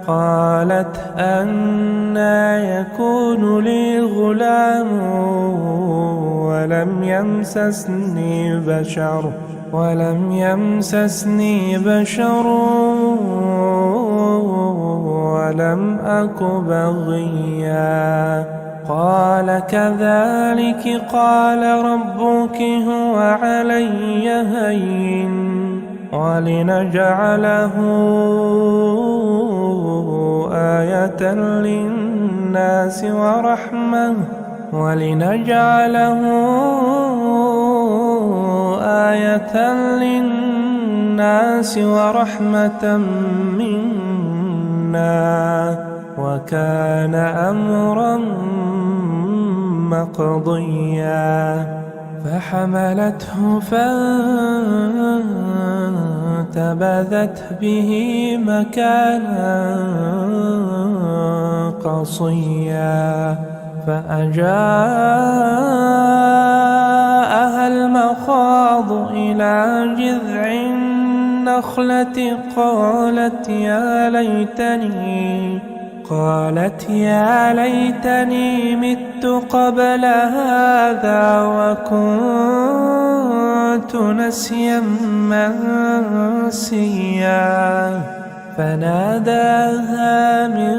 قالت أنى يكون لي غلام ولم يمسسني بشر ولم أك بغيا. قال كذلك قال ربك هو علي هين ولنجعله آية للناس ورحمة منا وكان أمرا مقضيا. فحملته فانتبذت به مكانا قصيا. فأجاءها المخاض إلى جذع النخلة قالت يا ليتني مت قبل هذا وكنت نسيا منسيا. فناداها من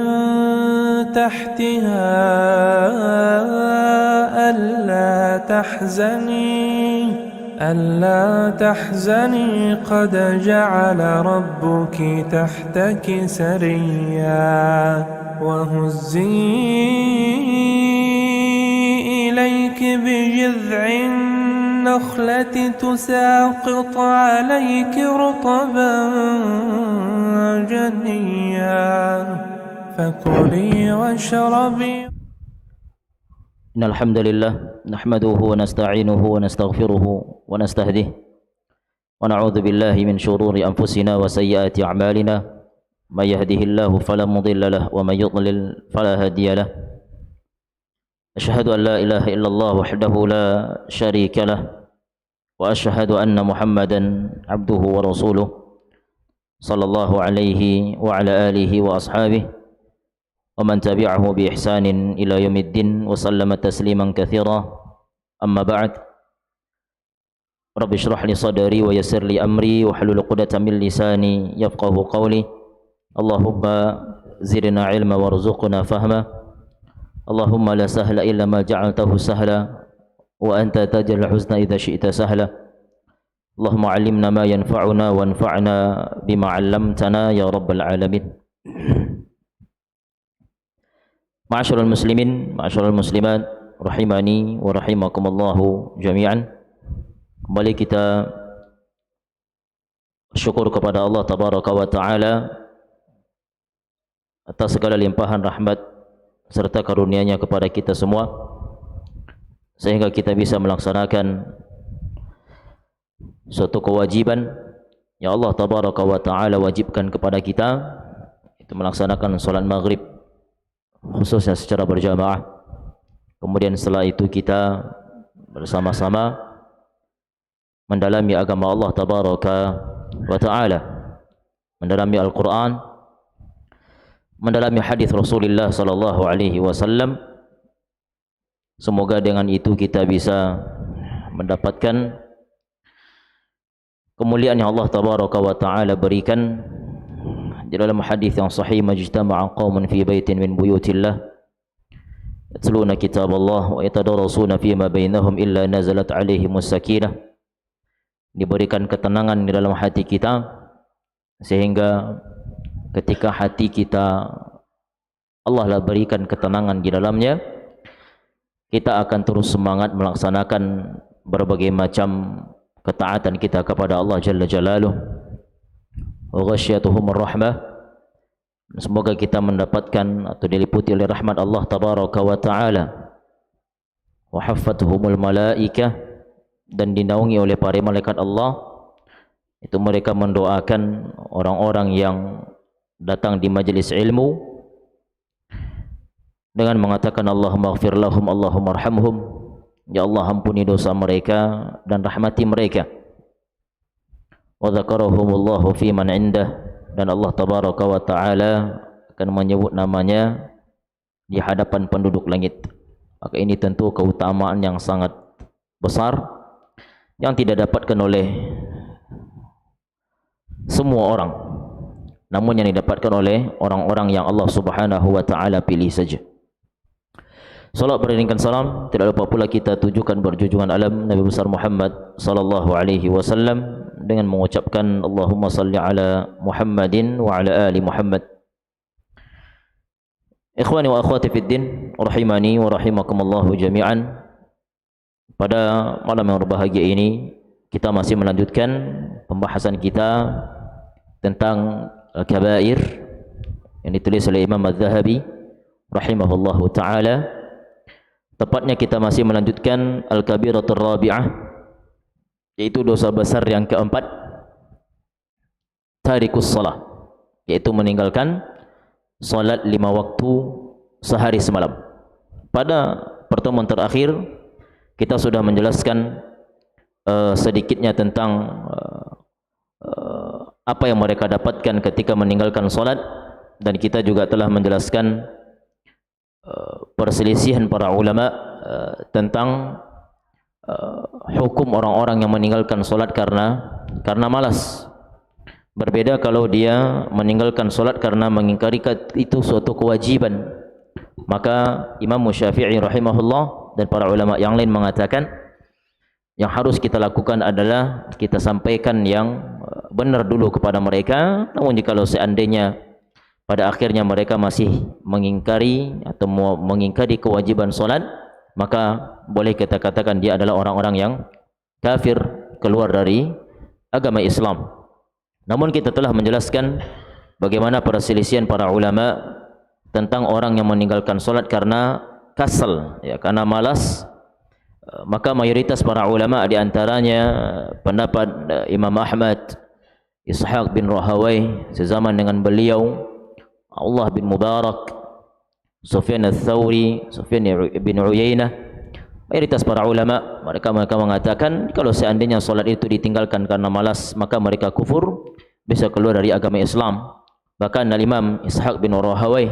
تحتها ألا تحزني قد جعل ربك تحتك سريا. وهزي إليك بجذع النخلة تساقط عليك رطبا جنيا فكلي واشربي. إن الحمد لله نحمده ونستعينه ونستغفره ونستهديه ونعوذ بالله من شرور أنفسنا وسيئات أعمالنا. من يهده الله فلا مضل له ومن يضلل فلا هادي له. أشهد أن لا إله إلا الله وحده لا شريك له وأشهد أن محمدا عبده ورسوله صلى الله عليه وعلى آله وأصحابه ومن تبعه بإحسان إلى يوم الدين وسلم تسليما كثيرا. أما بعد، رب اشرح لي صدري ويسر لي أمري واحلل عقدة من لساني يفقه قولي. اللهم زدنا علما وارزقنا فهما. اللهم لا سهل إلا ما جعلته سهلا وأنت تجعل الحزن إذا شئت سهلا. اللهم علمنا ما ينفعنا وانفعنا بما علمتنا يا رب العالمين. Ma'asyiral muslimin, ma'asyiral muslimat, rahimani wa rahimakumullahu jami'an. Kembali kita syukur kepada Allah tabaraka wa taala atas segala limpahan rahmat serta karunia-Nya kepada kita semua, sehingga kita bisa melaksanakan suatu kewajiban yang Allah tabaraka wa taala wajibkan kepada kita, itu melaksanakan salat maghrib khususnya secara berjamaah. Kemudian setelah itu kita bersama-sama mendalami agama Allah tabaraka wa ta'ala, mendalami Al-Quran, mendalami hadis Rasulullah sallallahu alaihi wasallam. Semoga dengan itu kita bisa mendapatkan kemuliaan yang Allah tabaraka wa ta'ala berikan. Di dalam hadis yang sahih, majtama'a qaumun fi baitin min buyutillah yatluna kitaballah wa yatadarasuna fima bainahum illa nazalat alaihimus sakinah. Diberikan ketenangan di dalam hati kita, sehingga ketika hati kita Allah lah berikan ketenangan di dalamnya, kita akan terus semangat melaksanakan berbagai macam ketaatan kita kepada Allah Jalla Jalaluh. Wa ghasyiyatuhumur rahmah. Semoga kita mendapatkan atau diliputi oleh rahmat Allah tabaraka wa taala. Wa haffathumul malaikah, dan dinaungi oleh para malaikat Allah. Itu mereka mendoakan orang-orang yang datang di majelis ilmu dengan mengatakan Allahumma ighfir lahum, Allahumma arhamhum. Ya Allah, ampuni dosa mereka dan rahmati mereka. Wa dzakarahumullahu fi man indah, dan Allah tabaraka wa taala akan menyebut namanya di hadapan penduduk langit. Maka ini tentu keutamaan yang sangat besar yang tidak dapatkan oleh semua orang, namun yang didapatkan oleh orang-orang yang Allah Subhanahu wa taala pilih saja. Salat beriringkan salam tidak lupa pula kita tujukan berjunjungan alam Nabi besar Muhammad sallallahu alaihi wasallam dengan mengucapkan Allahumma salli ala Muhammadin wa ala ali Muhammad. Ikhwani wa akhwati fid din, rahimani wa rahimakumullah jami'an. Pada malam yang berbahagia ini kita masih melanjutkan pembahasan kita tentang al-kabair yang ditulis oleh Imam Az-Zahabi rahimahullahu taala. Tepatnya kita masih melanjutkan al-kabiratur rabi'ah, yaitu dosa besar yang keempat, tarikus salah, yaitu meninggalkan salat 5 waktu sehari semalam. Pada pertemuan terakhir kita sudah menjelaskan sedikitnya tentang apa yang mereka dapatkan ketika meninggalkan salat, dan kita juga telah menjelaskan perselisihan para ulama tentang hukum orang-orang yang meninggalkan salat karena malas. Berbeda kalau dia meninggalkan salat karena mengingkari itu suatu kewajiban. Maka Imam Syafi'i rahimahullah dan para ulama yang lain mengatakan yang harus kita lakukan adalah kita sampaikan yang benar dulu kepada mereka. Namun jikalau seandainya pada akhirnya mereka masih mengingkari atau mengingkari kewajiban solat, maka boleh kita katakan dia adalah orang-orang yang kafir, keluar dari agama Islam. Namun kita telah menjelaskan bagaimana perselisihan para ulama tentang orang yang meninggalkan solat karena kasal, ya, karena malas. Maka mayoritas para ulama, di antaranya pendapat Imam Ahmad, Ishaq bin Rahawai sezaman dengan beliau, Allah bin Mubarak, Sufyan al-Thawri, Sufyan bin Uyainah, mayoritas para ulama mereka mengatakan kalau seandainya solat itu ditinggalkan karena malas, maka mereka kufur, bisa keluar dari agama Islam. Bahkan Imam Ishaq bin Rahawai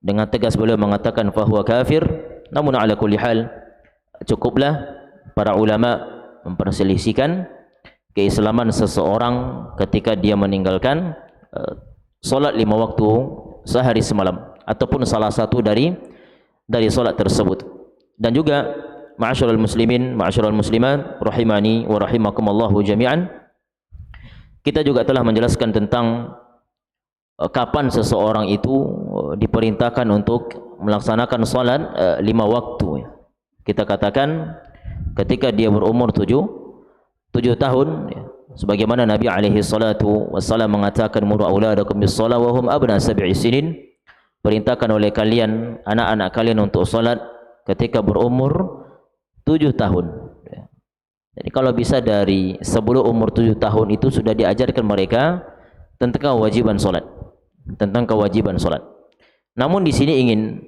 dengan tegas beliau mengatakan fahuwa kafir. Namun ala kulli hal, cukuplah para ulama memperselisihkan keislaman seseorang ketika dia meninggalkan solat 5 waktu sehari semalam ataupun salah satu dari solat tersebut. Dan juga ma'asyiral muslimin, ma'asyiral muslimat, rahimani wa rahimakumullahu jami'an, kita juga telah menjelaskan tentang kapan seseorang itu diperintahkan untuk melaksanakan salat 5 waktu. Kita katakan ketika dia berumur 7 tahun, ya, sebagaimana Nabi alaihi salatu wassalam mengatakan muru auladakum bis-shalah wa hum abna 7 sinin, perintahkan oleh kalian anak-anak kalian untuk salat ketika berumur 7 tahun. Jadi kalau bisa dari sebelum umur 7 tahun itu sudah diajarkan mereka tentang kewajiban salat, Namun di sini ingin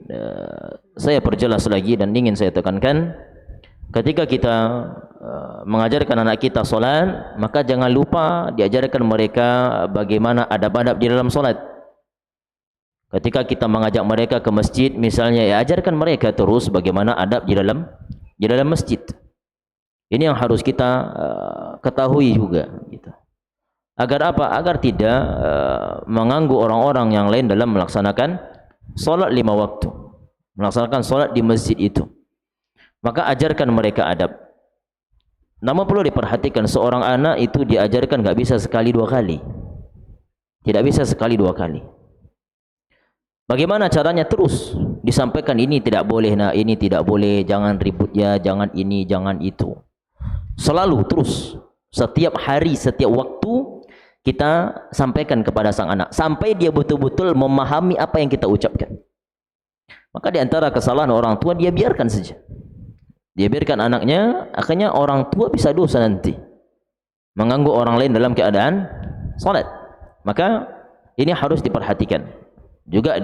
saya perjelas lagi dan ingin saya tekankan, ketika kita mengajarkan anak kita solat, maka jangan lupa diajarkan mereka bagaimana adab-adab di dalam solat. Ketika kita mengajak mereka ke masjid misalnya, ya ajarkan mereka terus bagaimana adab di dalam masjid. Ini yang harus kita ketahui juga, gitu. Agar apa? Agar tidak mengganggu orang-orang yang lain dalam melaksanakan solat 5 waktu, melaksanakan solat di masjid itu. Maka ajarkan mereka adab. Namun perlu diperhatikan, seorang anak itu diajarkan enggak bisa sekali 2 kali. Tidak bisa sekali 2 kali. Bagaimana caranya? Terus disampaikan, ini tidak boleh, nah ini tidak boleh, jangan ribut ya, jangan ini, jangan itu. Selalu terus, setiap hari, setiap waktu kita sampaikan kepada sang anak sampai dia betul-betul memahami apa yang kita ucapkan. Maka di antara kesalahan orang tua, dia biarkan saja. Dia biarkan anaknya, akhirnya orang tua bisa dosa nanti, mengganggu orang lain dalam keadaan salat. Maka ini harus diperhatikan, juga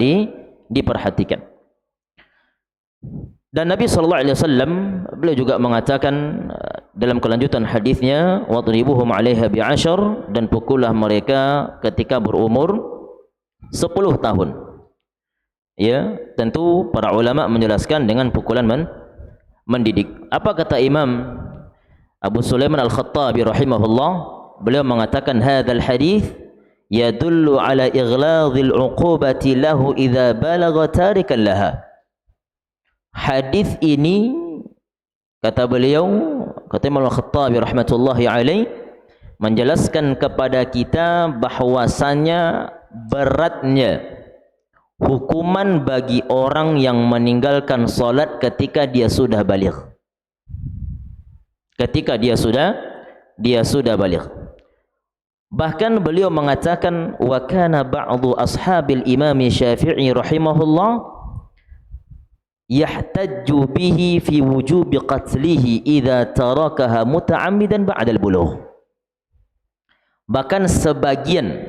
diperhatikan. Dan Nabi sallallahu alaihi wasallam beliau juga mengatakan dalam kelanjutan hadisnya, wadribuhum 'alaiha bi'ashar, dan pukullah mereka ketika berumur 10 tahun. Ya, tentu para ulama menjelaskan dengan pukulan mendidik. Apa kata Imam Abu Sulaiman Al-Khattabi rahimahullah? Beliau mengatakan hadzal hadis yadullu ala ighlazil uqubati lahu idza balagha tarikan laha. Hadis ini, kata beliau, kata Imam Al-Khattabi rahmatullahi alaih, menjelaskan kepada kita bahwasanya beratnya hukuman bagi orang yang meninggalkan solat ketika dia sudah baligh. Ketika dia sudah baligh. Bahkan beliau mengatakan wa kana ba'dhu ashabil Imam Syafi'i rahimahullah yahtajju bihi fi wujubi qatlihi idza tarakaha muta'ammidan ba'da al-bulugh. Bahkan sebagian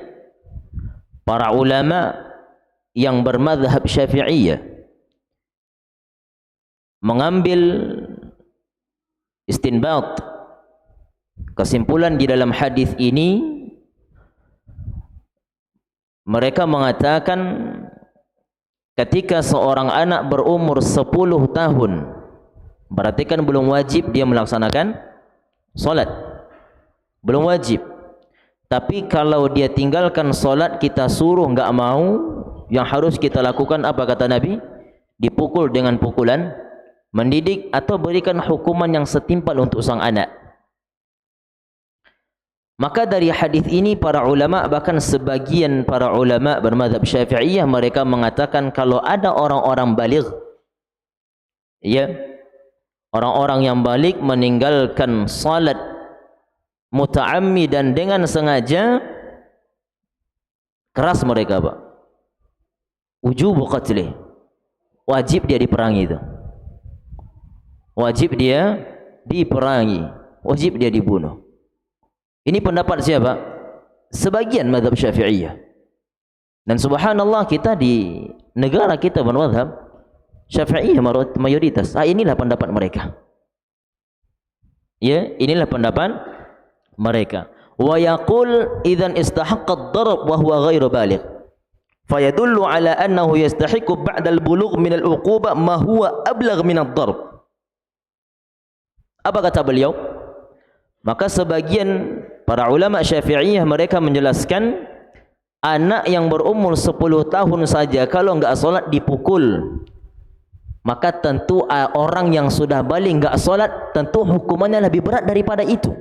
para ulama yang bermadzhab Syafi'iyah mengambil istinbat, kesimpulan di dalam hadis ini. Mereka mengatakan ketika seorang anak berumur 10 tahun, berarti kan belum wajib dia melaksanakan solat, belum wajib. Tapi kalau dia tinggalkan solat, kita suruh enggak mau, yang harus kita lakukan apa kata Nabi? Dipukul dengan pukulan mendidik atau berikan hukuman yang setimpal untuk sang anak. Maka dari hadis ini para ulama, bahkan sebagian para ulama bermadzhab Syafi'iyah, mereka mengatakan kalau ada orang-orang baligh, ya, orang-orang yang baligh meninggalkan salat muta'ammidan dengan sengaja, keras mereka, Pak. Wujubu qatlih, wajib dia diperangi itu. Wajib dia diperangi, wajib dia dibunuh. Ini pendapat siapa? Sebagian mazhab Syafi'iyah. Dan subhanallah, kita di negara kita bermazhab Syafi'iyah mayoritas. Inilah pendapat mereka. Ya, inilah pendapat mereka. Wa yaqul idzan istahaqqa ad-darb wa huwa ghairu baligh. Fayadullu ala annahu yastahiqu ba'da al-bulugh min al-uquba ma huwa ablagh min ad-darb. Apa kata beliau? Maka sebagian para ulama Syafi'iyah mereka menjelaskan anak yang berumur 10 tahun saja kalau enggak solat dipukul, maka tentu orang yang sudah baligh enggak solat tentu hukumannya lebih berat daripada itu.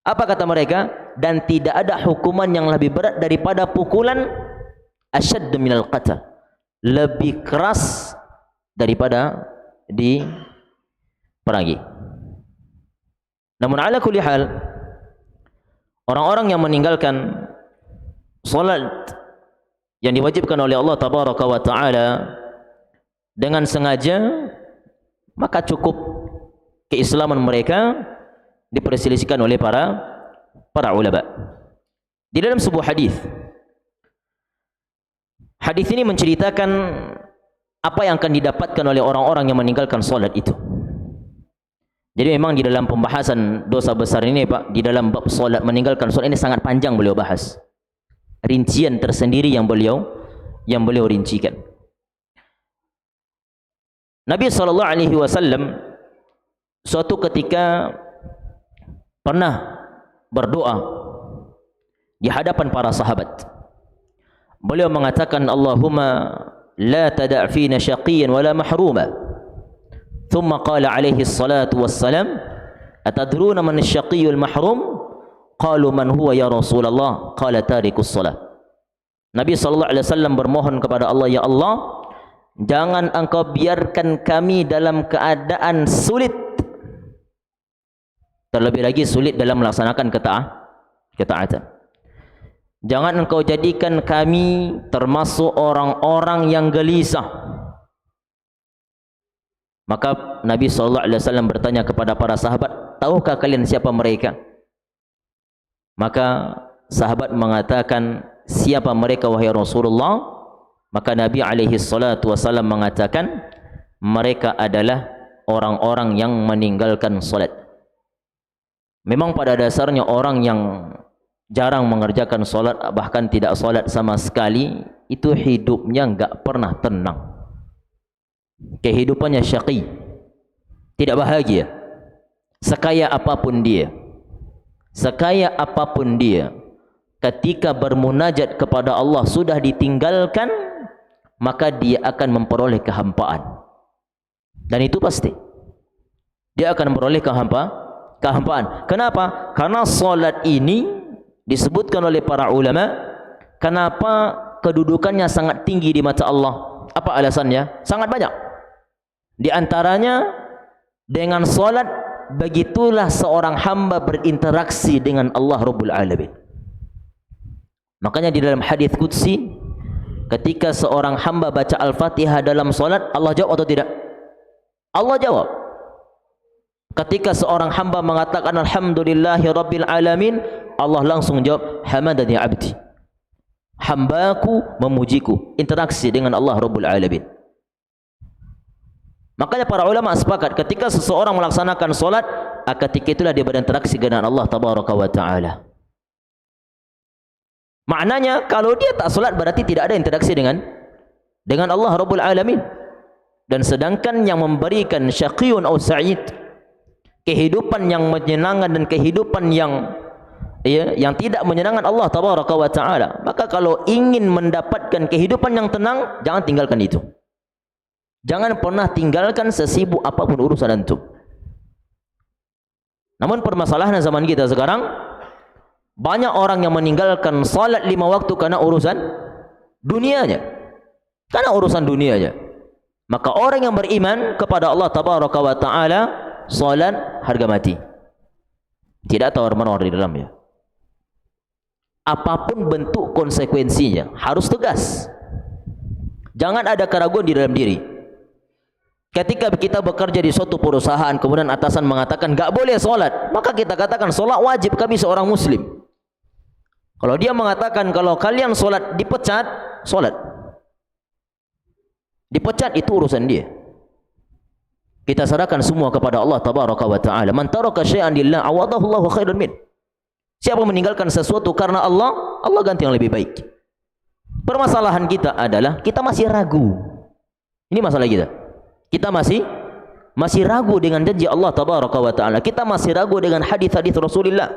Apa kata mereka? Dan tidak ada hukuman yang lebih berat daripada pukulan, asyadd minal qatl, lebih keras daripada diperangi. Namun ala kulli hal, orang-orang yang meninggalkan salat yang diwajibkan oleh Allah tabaraka wa taala dengan sengaja, maka cukup keislaman mereka diperselisihkan oleh para ulama. Di dalam sebuah hadis ini menceritakan apa yang akan didapatkan oleh orang-orang yang meninggalkan salat itu. Jadi memang di dalam pembahasan dosa besar ini, Pak, di dalam bab solat, meninggalkan solat ini sangat panjang beliau bahas. Rincian tersendiri yang beliau rincikan. Nabi SAW suatu ketika pernah berdoa di hadapan para sahabat. Beliau mengatakan, Allahumma la tada' fina syaqiyyan wala mahruma. ثم قال عليه الصلاة والسلام أتدرون من الشقي المحروم قالوا من هو يا رسول الله قال تارك الصلاة. Nabi SAW bermohon kepada Allah, ya Allah, jangan engkau biarkan kami dalam keadaan sulit, terlebih lagi sulit dalam melaksanakan ketaatan. Jangan engkau jadikan kami termasuk orang-orang yang gelisah. Maka Nabi SAW bertanya kepada para sahabat, tahukah kalian siapa mereka? Maka sahabat mengatakan, siapa mereka wahai Rasulullah? Maka Nabi SAW mengatakan, mereka adalah orang-orang yang meninggalkan salat. Memang pada dasarnya orang yang jarang mengerjakan salat, bahkan tidak salat sama sekali, itu hidupnya enggak pernah tenang. Kehidupannya syaqi, tidak bahagia. Sekaya apapun dia, ketika bermunajat kepada Allah sudah ditinggalkan, maka dia akan memperoleh kehampaan. Dan itu pasti. Dia akan memperoleh kehampaan. Kenapa? Karena solat ini disebutkan oleh para ulama, kenapa kedudukannya sangat tinggi di mata Allah? Apa alasannya? Sangat banyak. Di antaranya, dengan solat begitulah seorang hamba berinteraksi dengan Allah Rabbul Alamin. Makanya di dalam hadis qudsi, ketika seorang hamba baca Al-Fatihah dalam solat, Allah jawab atau tidak? Allah jawab. Ketika seorang hamba mengatakan Alhamdulillahi Rabbil Alamin, Allah langsung jawab, Hamadani abdi, hambaku memujiku. Interaksi dengan Allah Rabbul Alamin. Makanya para ulama sepakat, ketika seseorang melaksanakan solat, ketika itulah dia berinteraksi dengan Allah Tabaraka wa Ta'ala. Maknanya kalau dia tak solat berarti tidak ada interaksi dengan Allah Rabbul Alamin. Dan sedangkan yang memberikan syaqiyun atau sa'id, kehidupan yang menyenangkan dan kehidupan yang tidak menyenangkan Allah Tabaraka wa Ta'ala, maka kalau ingin mendapatkan kehidupan yang tenang, jangan tinggalkan itu. Jangan pernah tinggalkan sesibuk apapun urusan antum. Namun permasalahan zaman kita sekarang, banyak orang yang meninggalkan salat 5 waktu karena urusan dunianya. Maka orang yang beriman kepada Allah Tabaraka wa Ta'ala, salat harga mati. Tidak tawar-menawar di dalamnya. Apapun bentuk konsekuensinya, harus tegas. Jangan ada keraguan di dalam diri. Ketika kita bekerja di suatu perusahaan, kemudian atasan mengatakan enggak boleh solat, maka kita katakan solat wajib kami seorang muslim. Kalau dia mengatakan kalau kalian solat dipecat, solat. Dipecat itu urusan dia. Kita serahkan semua kepada Allah Tabaraka wa Ta'ala. Man taraka syai'an lillah awadahu Allahu khairan min. Siapa meninggalkan sesuatu karena Allah, Allah ganti yang lebih baik. Permasalahan kita adalah kita masih ragu. Ini masalah kita. Kita masih ragu dengan janji Allah Tabaraka wa Ta'ala. Kita masih ragu dengan hadis-hadis Rasulullah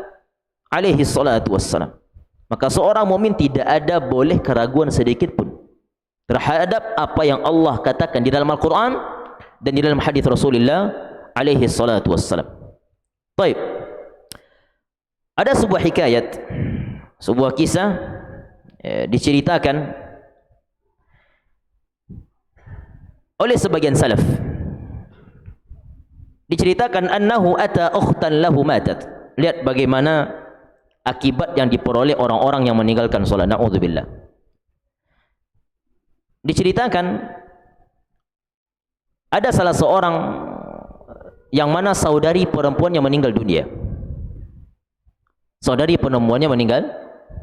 alaihi salatu wassalam. Maka seorang mukmin tidak ada boleh keraguan sedikit pun terhadap apa yang Allah katakan di dalam Al-Quran dan di dalam hadis Rasulullah alaihi salatu wassalam. Baik. Ada sebuah hikayat, sebuah kisah diceritakan oleh sebagian salaf. Diceritakan annahu ata ukhtan lahu matat. Lihat bagaimana akibat yang diperoleh orang-orang yang meninggalkan salat. Na'udzubillah. Diceritakan ada salah seorang yang mana saudari perempuan yang meninggal dunia. Saudari perempuannya meninggal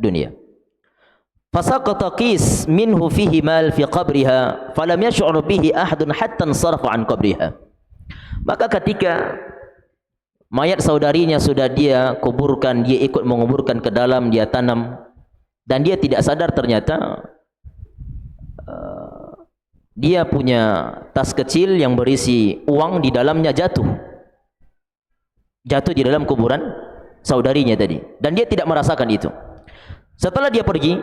dunia. Fasaqata qis minhu fihi mal fi qabriha falam yash'ur bihi ahadun hatta insarafa an qabriha. Maka ketika mayat saudarinya sudah dia kuburkan, dia ikut menguburkan ke dalam, dia tanam, dan dia tidak sadar ternyata dia punya tas kecil yang berisi uang di dalamnya jatuh di dalam kuburan saudarinya tadi, dan dia tidak merasakan itu. Setelah dia pergi,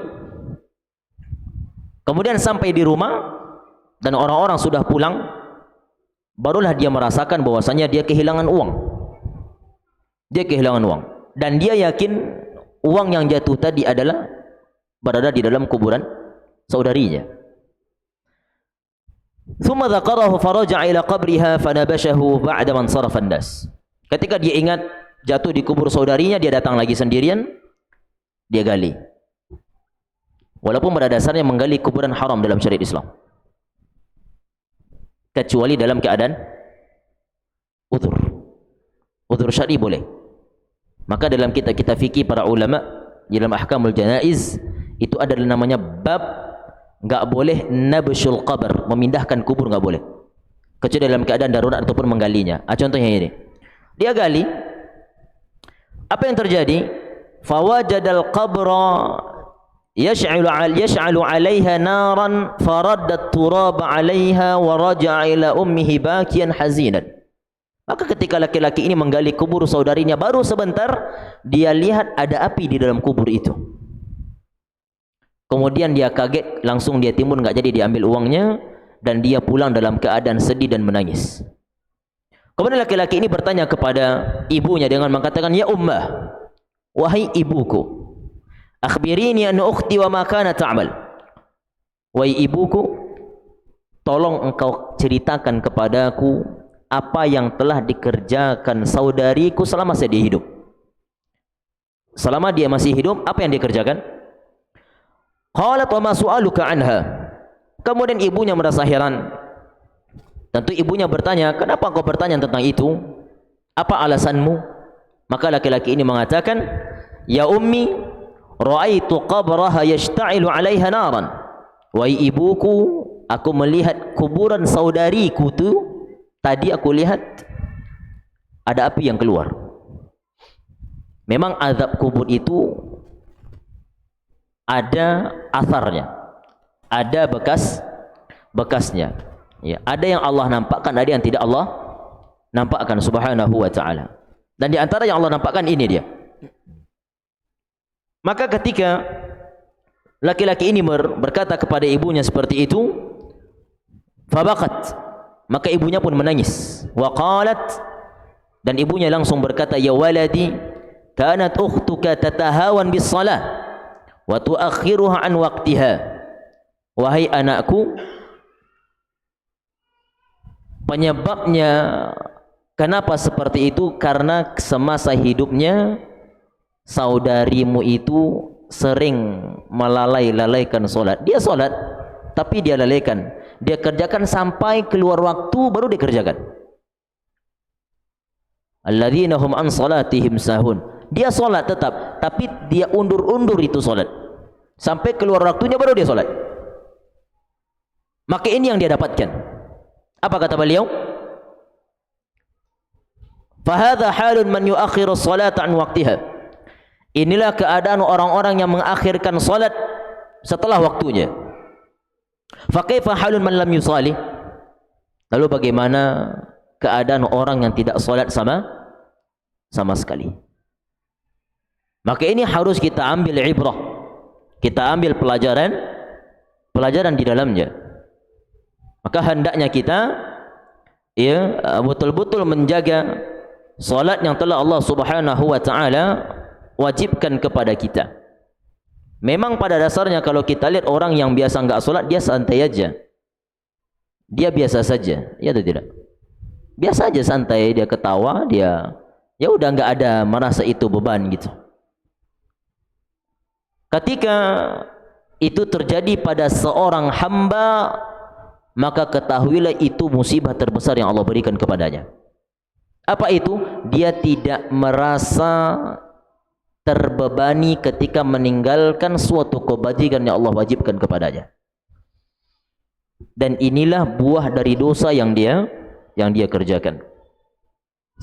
kemudian sampai di rumah dan orang-orang sudah pulang, barulah dia merasakan bahwasanya dia kehilangan uang. Dia kehilangan uang, dan dia yakin uang yang jatuh tadi adalah berada di dalam kuburan saudarinya. Thumma dzakarahu faraja'a ila qabriha fanabashahu ba'da man sarafa an-nas. Ketika dia ingat jatuh di kubur saudarinya, dia datang lagi sendirian, dia gali. Walaupun pada dasarnya menggali kuburan haram dalam syariat Islam, kecuali dalam keadaan udzur syar'i boleh. Maka dalam kitab-kitab fikih para ulama dalam ahkamul janaiz itu ada namanya bab enggak boleh nabshul qabr, memindahkan kubur enggak boleh, kecuali dalam keadaan darurat ataupun menggalinya. Contohnya ini, dia gali, apa yang terjadi? Fawajadal qabra yash'alu 'alaiha naran faradda at-turab 'alaiha wa raja'a ila ummihi bakiyan hazinan. Maka ketika laki-laki ini menggali kubur saudarinya, baru sebentar dia lihat ada api di dalam kubur itu. Kemudian dia kaget, langsung dia timbun, enggak jadi diambil uangnya, dan dia pulang dalam keadaan sedih dan menangis. Kemudian laki-laki ini bertanya kepada ibunya dengan mengatakan, "Ya ummah, wahai ibuku, akhbirini an ukhti wa ma kanat ta'mal." Wahai ibuku, tolong engkau ceritakan kepadaku apa yang telah dikerjakan saudariku selama dia hidup. Selama dia masih hidup, apa yang dia kerjakan? Qalat wa ma su'aluka anha. Kemudian ibunya merasa heran. Tentu ibunya bertanya, kenapa kau bertanya tentang itu? Apa alasanmu? Maka laki-laki ini mengatakan, ya ummi, ra'aitu qabraha yashta'ilu 'alaiha naran. Wahai ibuku, aku melihat kuburan saudariku tu, tadi aku lihat ada api yang keluar. Memang azab kubur itu ada asarnya, ada bekasnya. Ya, ada yang Allah nampakkan, ada yang tidak Allah nampakkan subhanahu wa ta'ala. Dan di antara yang Allah nampakkan ini dia. Maka ketika laki-laki ini berkata kepada ibunya seperti itu, fabaqat, maka ibunya pun menangis. Wa qalat, dan ibunya langsung berkata, ya waladi, kanat ukhtuka tatahawan bis salah wa tuakhiruha an waqtiha. Wahai anakku, penyebabnya kenapa seperti itu, karena semasa hidupnya saudarimu itu sering melalaikan solat. Dia solat tapi dia lalaikan, dia kerjakan sampai keluar waktu baru dikerjakan. Alladzina hum an salatihim sahun. Dia solat tetap, tapi dia undur-undur itu solat sampai keluar waktunya baru dia solat. Maka ini yang dia dapatkan. Apa kata beliau? Fahadha halun man yuakhiru salata an waqtiha. Inilah keadaan orang-orang yang mengakhirkan salat setelah waktunya. Fa kaifa halun man lam yusalli? Lalu bagaimana keadaan orang yang tidak salat sama sekali? Maka ini harus kita ambil ibrah, kita ambil pelajaran di dalamnya. Maka hendaknya kita betul-betul menjaga salat yang telah Allah Subhanahu wa taala wajibkan kepada kita. Memang pada dasarnya kalau kita lihat orang yang biasa enggak salat, dia santai aja. Dia biasa saja, ya atau tidak? Biasa aja, santai, dia ketawa, dia ya udah enggak ada merasa itu beban gitu. Ketika itu terjadi pada seorang hamba, maka ketahuilah itu musibah terbesar yang Allah berikan kepadanya. Apa itu? Dia tidak merasa terbebani ketika meninggalkan suatu kebajikan yang Allah wajibkan kepadanya. Dan inilah buah dari dosa yang dia kerjakan.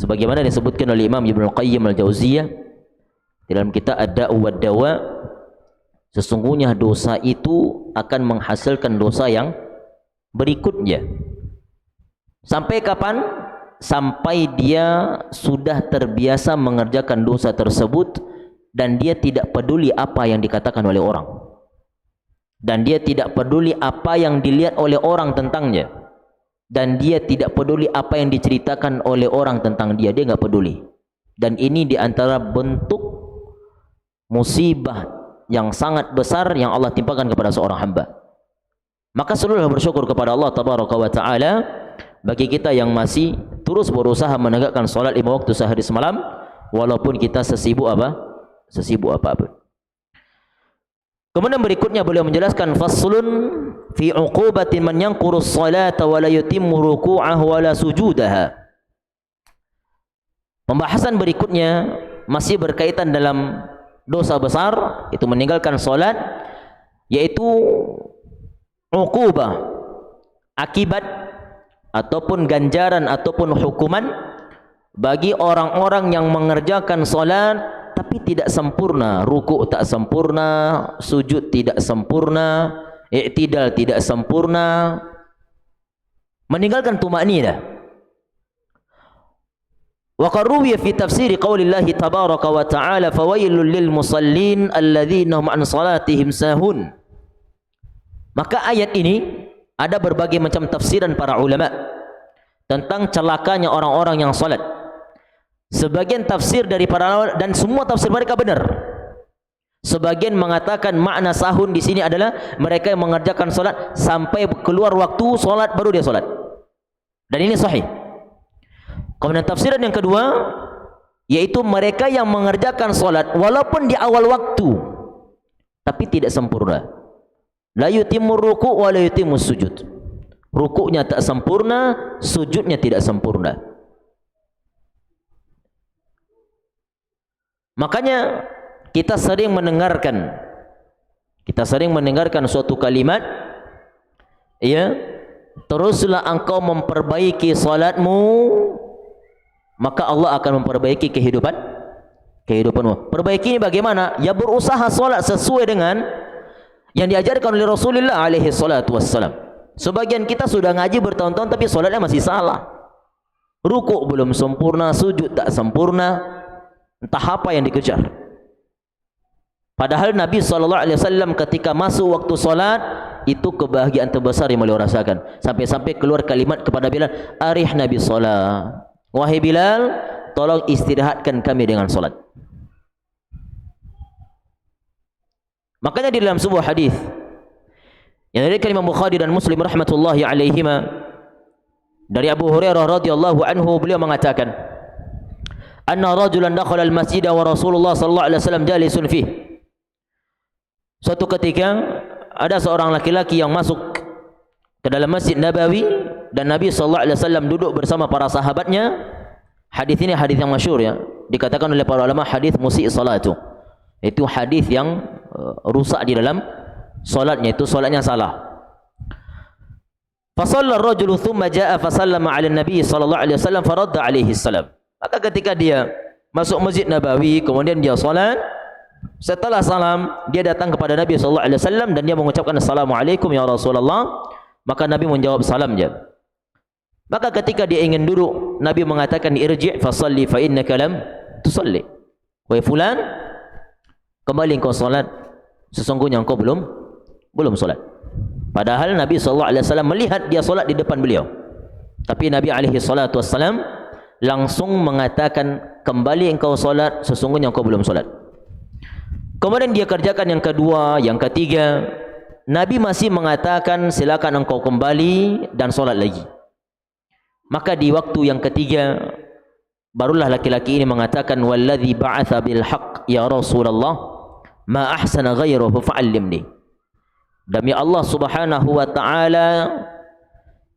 Sebagaimana disebutkan oleh Imam Ibnu Qayyim Al-Jauziyah dalam kitab Ad-Da'u wad-Dawa, sesungguhnya dosa itu akan menghasilkan dosa yang berikutnya. Sampai kapan? Sampai dia sudah terbiasa mengerjakan dosa tersebut dan dia tidak peduli apa yang dikatakan oleh orang, dan dia tidak peduli apa yang dilihat oleh orang tentangnya, dan dia tidak peduli apa yang diceritakan oleh orang tentang dia. Dia enggak peduli. Dan ini diantara bentuk musibah yang sangat besar yang Allah timpakan kepada seorang hamba. Maka selalu bersyukur kepada Allah Tabaraka wa Ta'ala bagi kita yang masih terus berusaha menegakkan solat 5 waktu sehari semalam, walaupun kita sesibuk apapun. Kemudian berikutnya beliau menjelaskan faslun fi uqubatin man yanquru as-salata wa la yutimmu ruku'ahu wa la sujudaha. Pembahasan berikutnya masih berkaitan dalam dosa besar, itu meninggalkan salat, yaitu uqubah, akibat ataupun ganjaran ataupun hukuman bagi orang-orang yang mengerjakan salat tapi tidak sempurna. Rukuk tak sempurna, sujud tidak sempurna, i'tidal tidak sempurna, meninggalkan tuma'ninah. Wa qad ruwiya fi tafsir qaulillahi tabaraka wa ta'ala fawailul lil musallin alladzina hum an salatihim sahun. Maka ayat ini ada berbagai macam tafsiran para ulama tentang celakanya orang-orang yang salat. Sebagian tafsir dari para ulama dan semua tafsir mereka benar. Sebagian mengatakan makna sahun di sini adalah mereka yang mengerjakan salat sampai keluar waktu salat baru dia salat. Dan ini sahih. Kemudian tafsiran yang kedua yaitu mereka yang mengerjakan salat walaupun di awal waktu tapi tidak sempurna. La yutimur ruku' wa la yutimus sujud. Rukuknya tak sempurna, sujudnya tidak sempurna. Makanya kita sering mendengarkan suatu kalimat, ya, teruslah engkau memperbaiki salatmu, maka Allah akan memperbaiki kehidupanmu. Perbaiki ini bagaimana? Ya berusaha salat sesuai dengan yang diajarkan oleh Rasulullah alaihi salatu wassalam. Sebagian kita sudah ngaji bertahun-tahun tapi salatnya masih salah. Rukuk belum sempurna, sujud tak sempurna, entah apa yang dikejar. Padahal Nabi SAW ketika masuk waktu salat itu kebahagiaan terbesar yang beliau rasakan. Sampai-sampai keluar kalimat kepada Bilal, arih Nabi salat. Wahai Bilal, tolong istirahatkan kami dengan salat. Makanya di dalam sebuah hadis yang dari Imam Bukhari dan Muslim rahmatullahi alaihima dari Abu Hurairah radhiyallahu anhu, beliau mengatakan, anna rajulan dakhala al-masjid wa Rasulullah sallallahu alaihi wasallam jalisun fih. Suatu ketika ada seorang laki-laki yang masuk ke dalam Masjid Nabawi dan Nabi sallallahu alaihi wasallam duduk bersama para sahabatnya. Hadis ini hadis yang masyhur, ya, dikatakan oleh para ulama hadis musyi' salatu. Itu hadis yang rusak di dalam salatnya, itu salatnya salah. Fa shalla ar-rajulu thumma jaa fa sallama 'ala an-nabi sallallahu alaihi wasallam fa radda 'alaihi salam. Maka ketika dia masuk Masjid Nabawi kemudian dia salat, setelah salam dia datang kepada Nabi sallallahu alaihi wasallam dan dia mengucapkan assalamualaikum ya Rasulullah. Maka Nabi menjawab salam dia. Maka ketika dia ingin duduk, Nabi mengatakan irji' fa shalli fa innaka lam tusalli. Wahai fulan, kembali engkau salat, sesungguhnya engkau belum salat. Padahal Nabi sallallahu alaihi wasallam melihat dia salat di depan beliau. Tapi Nabi alaihi salatu wasallam langsung mengatakan kembali engkau salat, sesungguhnya engkau belum salat. Kemudian dia kerjakan yang kedua, yang ketiga, Nabi masih mengatakan silakan engkau kembali dan salat lagi. Maka di waktu yang ketiga barulah laki-laki ini mengatakan walladzi ba'atsa bil haqq ya Rasulullah ma ahsana ghairuhu fa'allimni. Demi Allah Subhanahu wa taala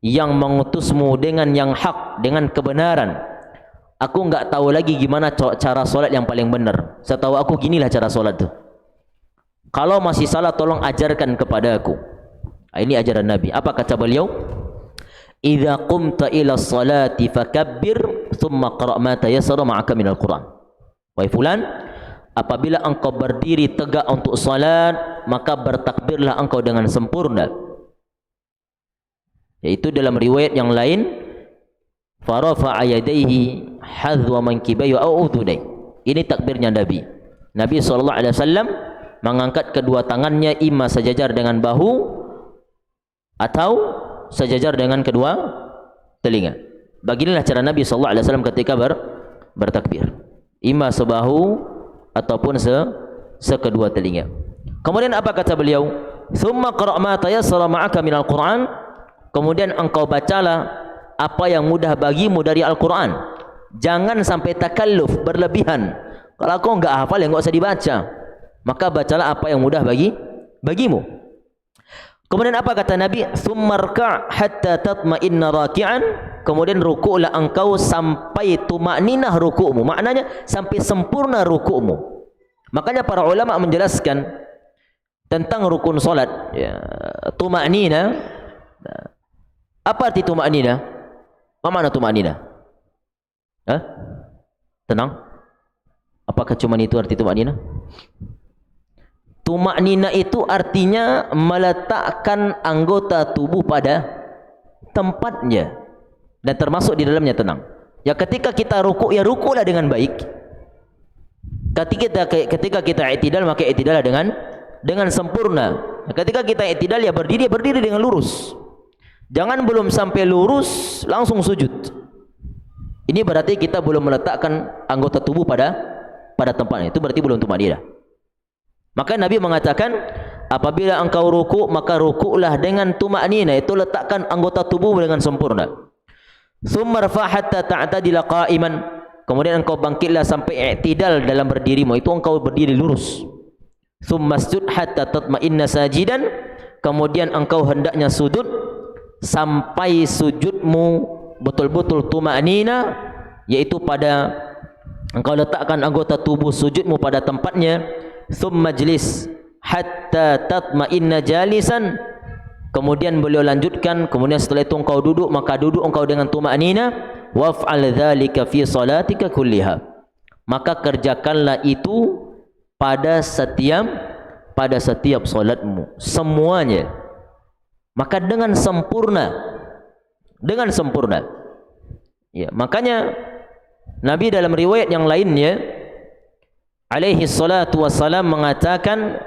yang mengutusmu dengan yang hak, dengan kebenaran, aku enggak tahu lagi gimana cara solat yang paling benar. Setahu aku ginilah cara solat tu. Kalau masih salah tolong ajarkan kepada aku. Ini ajaran Nabi. Apa kata beliau? Idza qumta ila salati fakabbir thumma qra' ma tayassara ma'aka minal Qur'an. Wahai fulan, apabila engkau berdiri tegak untuk salat, maka bertakbirlah engkau dengan sempurna. Yaitu dalam riwayat yang lain, farafa'a yadayhi hadwa mankibayhi aw udhunai. Ini takbirnya Nabi. Nabi sallallahu alaihi wasallam mengangkat kedua tangannya imma sejajar dengan bahu atau sejajar dengan kedua telinga. Beginilah cara Nabi sallallahu alaihi wasallam ketika bertakbir. Imma sebahu ataupun sekedua telinga. Kemudian apa kata beliau? Tsumma qra' ma tayassara ma'aka minal Qur'an. Kemudian engkau bacalah apa yang mudah bagimu dari Al-Qur'an. Jangan sampai takalluf, berlebihan. Kalau kau enggak hafal ya enggak usah dibaca. Maka bacalah apa yang mudah bagimu. Kemudian apa kata Nabi? Tsummarka' hatta tatma'inna raki'an. Kemudian rukuklah engkau sampai tuma'ninah rukukmu. Maknanya sampai sempurna rukukmu. Makanya para ulama menjelaskan tentang rukun salat, ya, tuma'ninah. Apa arti tuma'ninah? Apa makna tuma'ninah? Tenang. Apakah cuma itu arti tumak nina? Tumak nina itu artinya meletakkan anggota tubuh pada tempatnya dan termasuk di dalamnya tenang. Ya ketika kita rukuk, ya rukuklah dengan baik. Ketika kita i'tidal, maka i'tidallah dengan sempurna. Ketika kita i'tidal, ya berdiri dengan lurus. Jangan belum sampai lurus langsung sujud. Ini berarti kita belum meletakkan anggota tubuh pada tempatnya. Itu berarti belum tumakninah. Maka Nabi mengatakan, apabila engkau rukuk, maka rukuklah dengan tumakninah, itu letakkan anggota tubuh dengan sempurna. Tsumma rfa' hatta ta'tadila qa'iman. Kemudian engkau bangkitlah sampai i'tidal dalam berdirimu, itu engkau berdiri lurus. Tsumma sujud hatta tatma'inna sajidan. Kemudian engkau hendaknya sujud sampai sujudmu betul-betul tumakninah, yaitu pada engkau letakkan anggota tubuh sujudmu pada tempatnya. Tsumma jlis hatta tatma'inna jalisan. Kemudian beliau lanjutkan, kemudian setelah itu engkau duduk, maka duduk engkau dengan tumakninah. Waf'al dzalika fi salatika kulliha. Maka kerjakanlah itu pada setiap salatmu semuanya. Maka dengan sempurna. Ya, makanya Nabi dalam riwayat yang lainnya alaihi salatu wassalam mengatakan,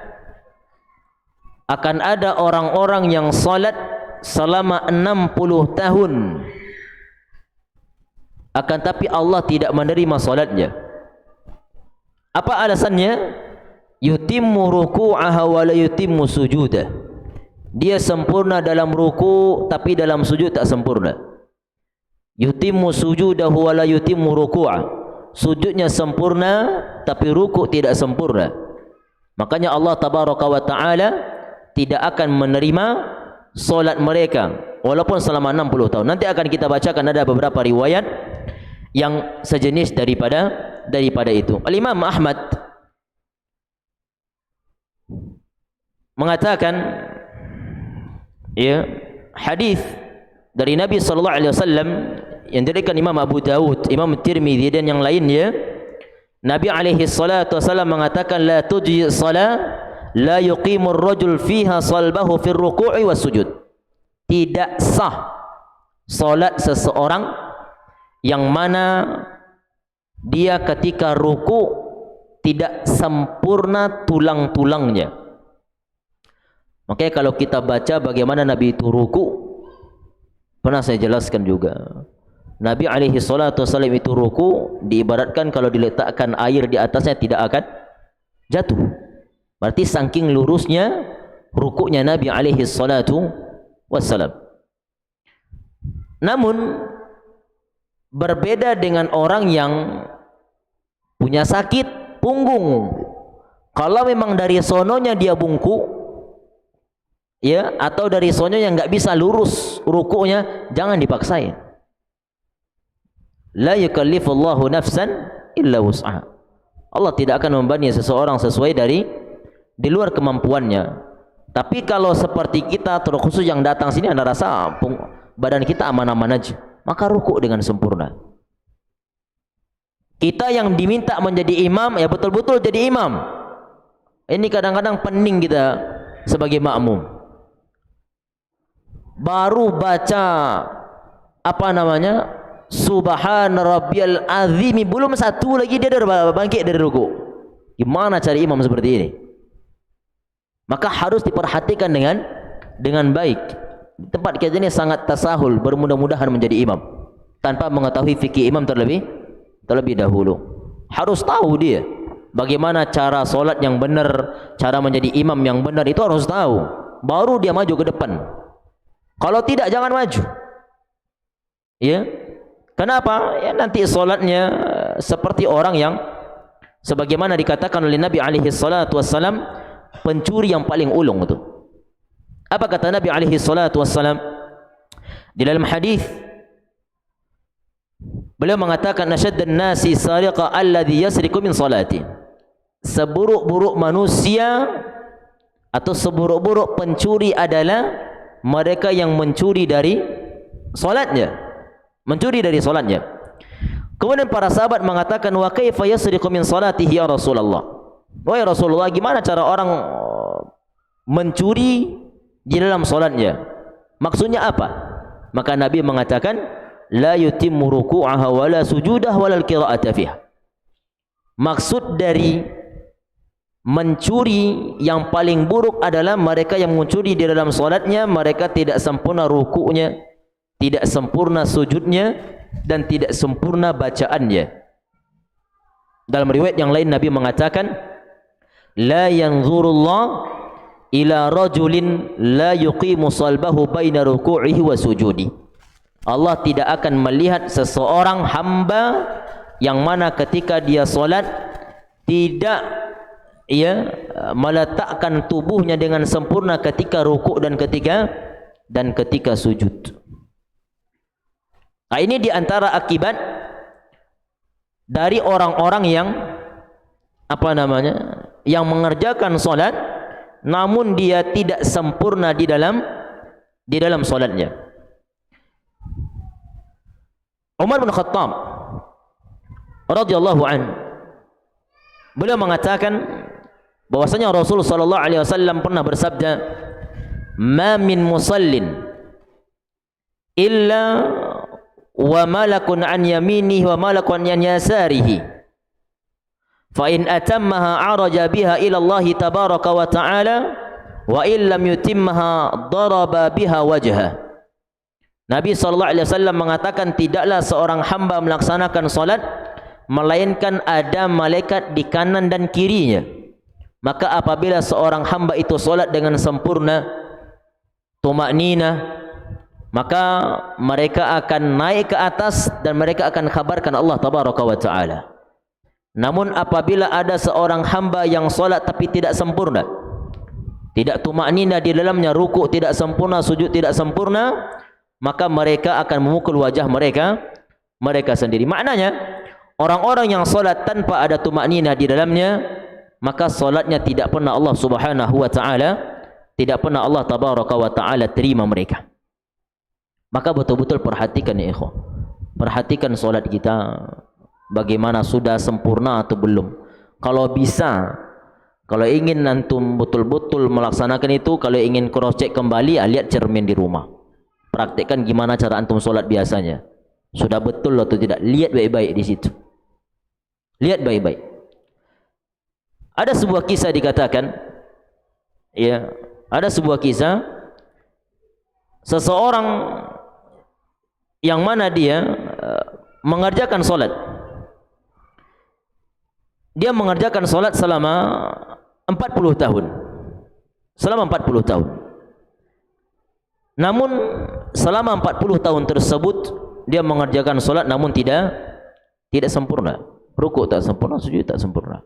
akan ada orang-orang yang salat selama 60 tahun, akan tapi Allah tidak menerima salatnya. Apa alasannya? Yutimmu ruku'aha wa la yutimmu sujudah. Dia sempurna dalam ruku', tapi dalam sujud tak sempurna. Yutimmu sujudahu wa la yutimmu ruku'ah. Sujudnya sempurna, tapi ruku' tidak sempurna. Makanya Allah tabaraka wa ta'ala tidak akan menerima solat mereka walaupun selama 60 tahun. Nanti akan kita bacakan ada beberapa riwayat yang sejenis daripada itu. Al-Imam Ahmad mengatakan, ya, hadis dari Nabi sallallahu alaihi wasallam yang diriwayatkan Imam Abu Dawud, Imam Tirmizi dan yang lainnya, Nabi alaihi salatu wasallam mengatakan, la tujzi salat la yuqimur rajul fiha salbahu fir ruku'i was sujud. Tidak sah salat seseorang yang mana dia ketika ruku tidak sempurna tulang-tulangnya. Makanya kalau kita baca bagaimana Nabi itu ruku, pernah saya jelaskan juga. Nabi alaihi salatu wasallam itu ruku diibaratkan kalau diletakkan air di atasnya tidak akan jatuh. Berarti saking lurusnya rukuknya Nabi alaihi salatu wassalam. Namun berbeda dengan orang yang punya sakit punggung. Kalau memang dari sononya dia bungkuk, ya, atau dari sononya nggak bisa lurus rukuknya, jangan dipaksain. La yukallifullahu nafsan illa wus'aha. Allah tidak akan membebani seseorang sesuai di luar kemampuannya. Tapi kalau seperti kita, terkhusus yang datang sini, anda rasa badan kita aman-aman aja, maka rukuk dengan sempurna. Kita yang diminta menjadi imam, ya betul-betul jadi imam. Ini kadang-kadang pening kita sebagai makmum. Baru baca Subhana rabbiyal azimi, belum satu lagi dia dah bangkit dari rukuk. Gimana cari imam seperti ini? Maka harus diperhatikan dengan baik. Tempat kita ini sangat tasahul, bermudah-mudahan menjadi imam tanpa mengetahui fikih imam terlebih dahulu. Harus tahu dia bagaimana cara solat yang benar, cara menjadi imam yang benar, itu harus tahu. Baru dia maju ke depan. Kalau tidak, jangan maju. Ya, kenapa? Ya nanti solatnya seperti orang yang sebagaimana dikatakan oleh Nabi alaihi salatu wassalam, pencuri yang paling ulung itu. Apa kata Nabi alaihi salatu wassalam di dalam hadis? Beliau mengatakan, nasyaddan nasi sariqa alladhi yasriqu min salati. Seburuk-buruk manusia atau seburuk-buruk pencuri adalah mereka yang mencuri dari salatnya. Mencuri dari salatnya. Kemudian para sahabat mengatakan, wa kaifa yasriqu min salatihi ya Rasulullah? Wahai Rasulullah, gimana cara orang mencuri di dalam salatnya? Maksudnya apa? Maka Nabi mengatakan, la yutimmu ruku'aha wa la sujudah wa la qira'ata fiha. Maksud dari mencuri yang paling buruk adalah mereka yang mencuri di dalam salatnya, mereka tidak sempurna rukuknya, tidak sempurna sujudnya, dan tidak sempurna bacaannya. Dalam riwayat yang lain Nabi mengatakan, la yanzurullah ila rajulin la yuqimu salbahu baina ruku'ihi wa sujudi. Allah tidak akan melihat seseorang hamba yang mana ketika dia solat tidak meletakkan tubuhnya dengan sempurna ketika rukuk dan ketika sujud. Nah, ini diantara akibat dari orang-orang yang yang mengerjakan solat namun dia tidak sempurna di dalam solatnya. Umar bin Khattab radhiyallahu an, beliau mengatakan bahwasanya Rasul sallallahu alaihi wasallam pernah bersabda, "Ma min musallin illa wa malakun an yaminihi wa malakun an yasarihi fa in atammaha araja biha ila Allah tabaraka wa ta'ala wa in lam yutimmaha daraba biha wajha." Nabi SAW mengatakan, tidaklah seorang hamba melaksanakan salat melainkan ada malaikat di kanan dan kirinya. Maka apabila seorang hamba itu salat dengan sempurna tumakninah, maka mereka akan naik ke atas dan mereka akan kabarkan Allah tabaraka wa ta'ala. Namun apabila ada seorang hamba yang salat tapi tidak sempurna, tidak tumakninah di dalamnya, rukuk tidak sempurna, sujud tidak sempurna, maka mereka akan memukul wajah mereka sendiri. Maknanya orang-orang yang salat tanpa ada tumakninah di dalamnya, maka salatnya tidak pernah Allah Subhanahu wa taala, tidak pernah Allah tabaraka wa taala terima mereka. Maka betul-betul perhatikan ya ikhwan. Perhatikan salat kita bagaimana, sudah sempurna atau belum. Kalau bisa, kalau ingin antum betul-betul melaksanakan itu, kalau ingin cross check kembali, lihat cermin di rumah. Praktekkan gimana cara antum solat biasanya. Sudah betul atau tidak? Lihat baik-baik di situ. Lihat baik-baik. Ada sebuah kisah dikatakan, ya, ada sebuah kisah seseorang yang mana dia mengerjakan solat. Dia mengerjakan solat selama 40 tahun. Selama 40 tahun. Namun selama 40 tahun tersebut dia mengerjakan solat namun tidak sempurna. Rukuk tak sempurna, sujud tak sempurna.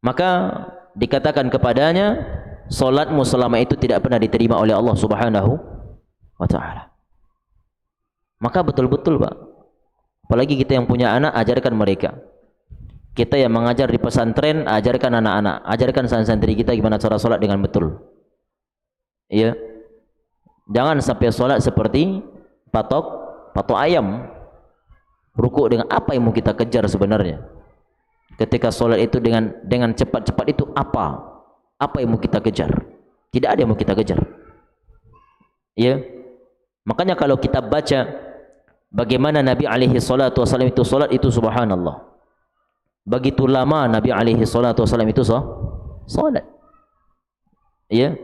Maka dikatakan kepadanya, solatmu selama itu tidak pernah diterima oleh Allah Subhanahu wa ta'ala. Maka betul-betul Pak, apalagi kita yang punya anak, ajarkan mereka. Kita yang mengajar di pesantren, ajarkan anak-anak, ajarkan santri kita gimana cara solat dengan betul. Iya. Jangan sampai solat seperti patok ayam. Rukuk dengan apa yang mau kita kejar sebenarnya? Ketika solat itu dengan cepat-cepat itu apa yang mau kita kejar? Tidak ada yang mau kita kejar. Ya. Makanya kalau kita baca bagaimana Nabi alaihi salatu wasallam itu solat itu, subhanallah. Begitu lama Nabi alaihi salatu wasallam itu solat. Ya.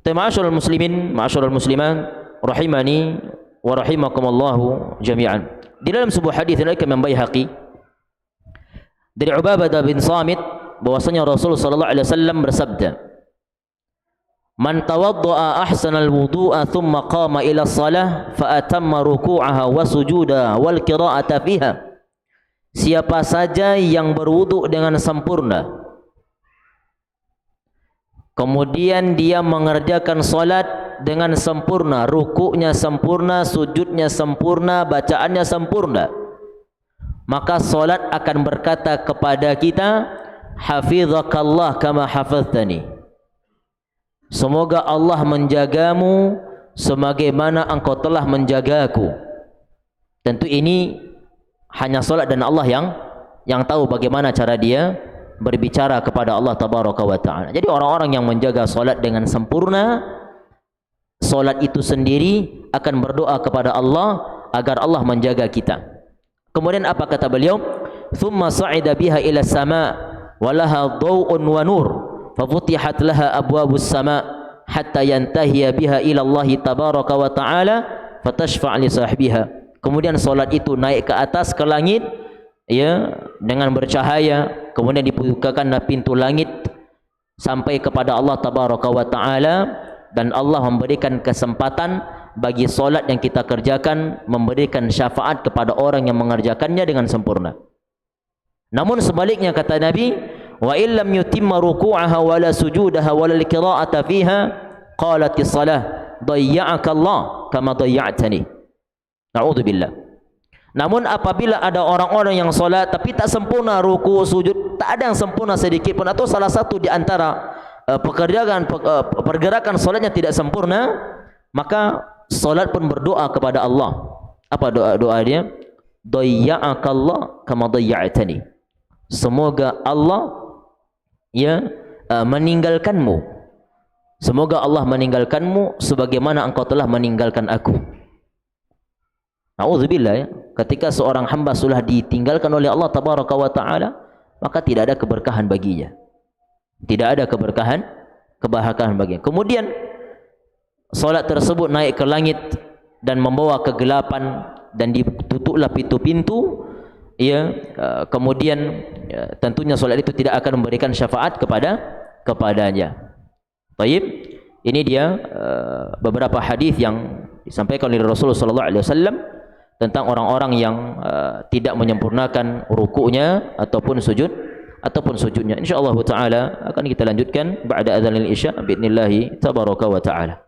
Ma'asyiral muslimin, ma'asyiral muslimat, rahimani wa rahimakumullahu jami'an. Di dalam sebuah hadis riwayat Imam Baihaqi dari Ubadah bin Samit bahwasanya Rasul sallallahu alaihi wasallam bersabda, "Man tawaddaa ahsanal wudu'a thumma qama ila shalah fa atamma ruku'aha wa sujudaha wal qira'ata fiha." Siapa saja yang berwudu dengan sempurna, kemudian dia mengerjakan solat dengan sempurna, rukuknya sempurna, sujudnya sempurna, bacaannya sempurna, maka solat akan berkata kepada kita, hafizakallah kama hafaztani. Semoga Allah menjagamu sebagaimana engkau telah menjagaku. Tentu ini hanya solat dan Allah yang tahu bagaimana cara dia berbicara kepada Allah tabaraka wa taala. Jadi orang-orang yang menjaga solat dengan sempurna, solat itu sendiri akan berdoa kepada Allah agar Allah menjaga kita. Kemudian apa kata beliau? Thumma sa'ida biha ila sama' walaha dhaw'un wa nur fafutihat laha abwabus sama' hatta yantahiya biha ila Allah tabaraka wa ta'ala fatashfa' li sahibiha. Kemudian solat itu naik ke atas ke langit, ya, dengan bercahaya. Kemudian dibukakanlah pintu langit sampai kepada Allah tabaraka wa ta'ala, dan Allah memberikan kesempatan bagi solat yang kita kerjakan, memberikan syafaat kepada orang yang mengerjakannya dengan sempurna. Namun sebaliknya kata Nabi, wa illam yutimma ruku'aha wala sujudaha wala qira'ata fiha qalatis salah dayya'aka Allah kama dayya'tani. Na'udzubillah. Namun apabila ada orang-orang yang solat tapi tak sempurna ruku, sujud, tak ada yang sempurna sedikit pun, atau salah satu di antara pergerakan solatnya tidak sempurna, maka solat pun berdoa kepada Allah. Apa doa dia? Dayya'aka Allah kama dayya'tani. Semoga Allah meninggalkanmu. Semoga Allah meninggalkanmu sebagaimana engkau telah meninggalkan aku. Na'udzubillah, ya. Ketika seorang hamba sudah ditinggalkan oleh Allah tabaraka wa ta'ala, maka tidak ada keberkahan baginya. Tidak ada keberkahan baginya. Kemudian solat tersebut naik ke langit dan membawa kegelapan, dan ditutuplah pintu-pintu, ya. Kemudian tentunya solat itu tidak akan memberikan syafaat kepadanya. Baik, ini dia beberapa hadis yang disampaikan oleh Rasulullah sallallahu alaihi wasallam tentang orang-orang yang tidak menyempurnakan rukuknya ataupun sujudnya. Insyaallah taala akan kita lanjutkan ba'da adzanil isya biidznillah tabaraka wa taala.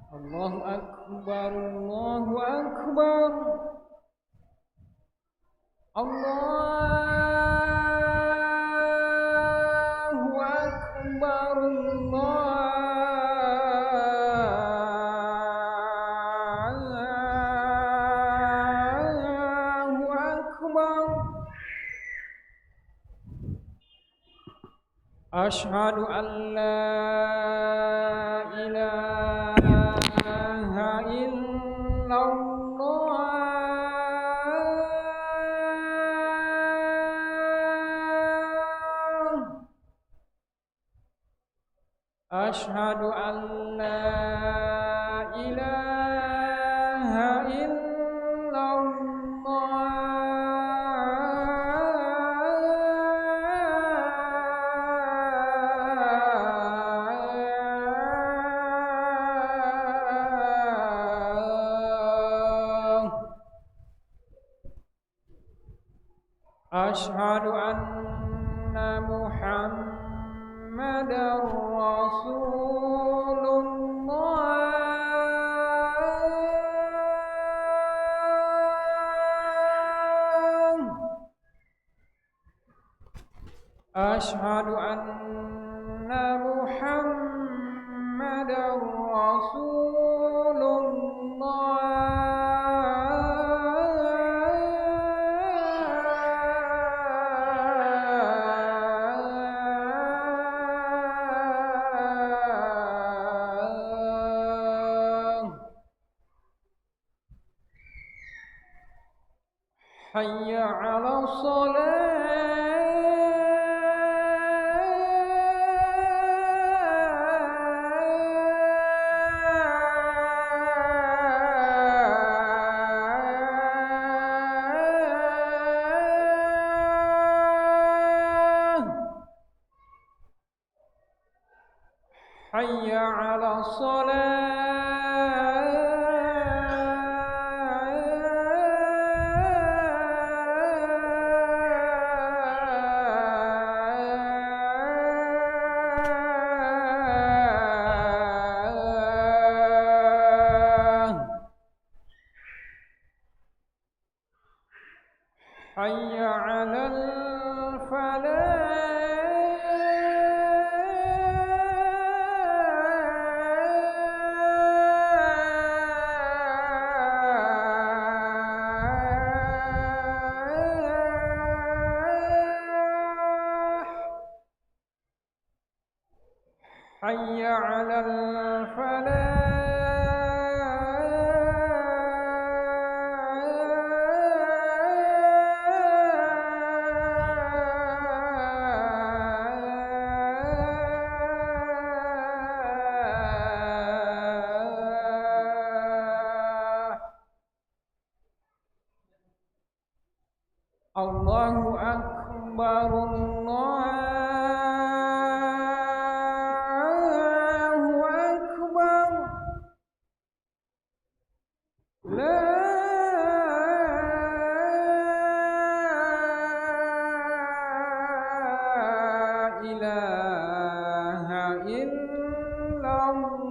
Allahu Akbar, Allahu Akbar, Allahu Akbar, Allahu Akbar. Asyhadu an la ilaha illallah, asyhadu an la ilaha Asyhadu anna Muhammadar Rasulullah. Asyhadu anna Muhammadar Rasulullah. Hayya 'alas حي على الصلاة حي على الفلاح. الله أكبر الله أكبر لا إله إلا الله.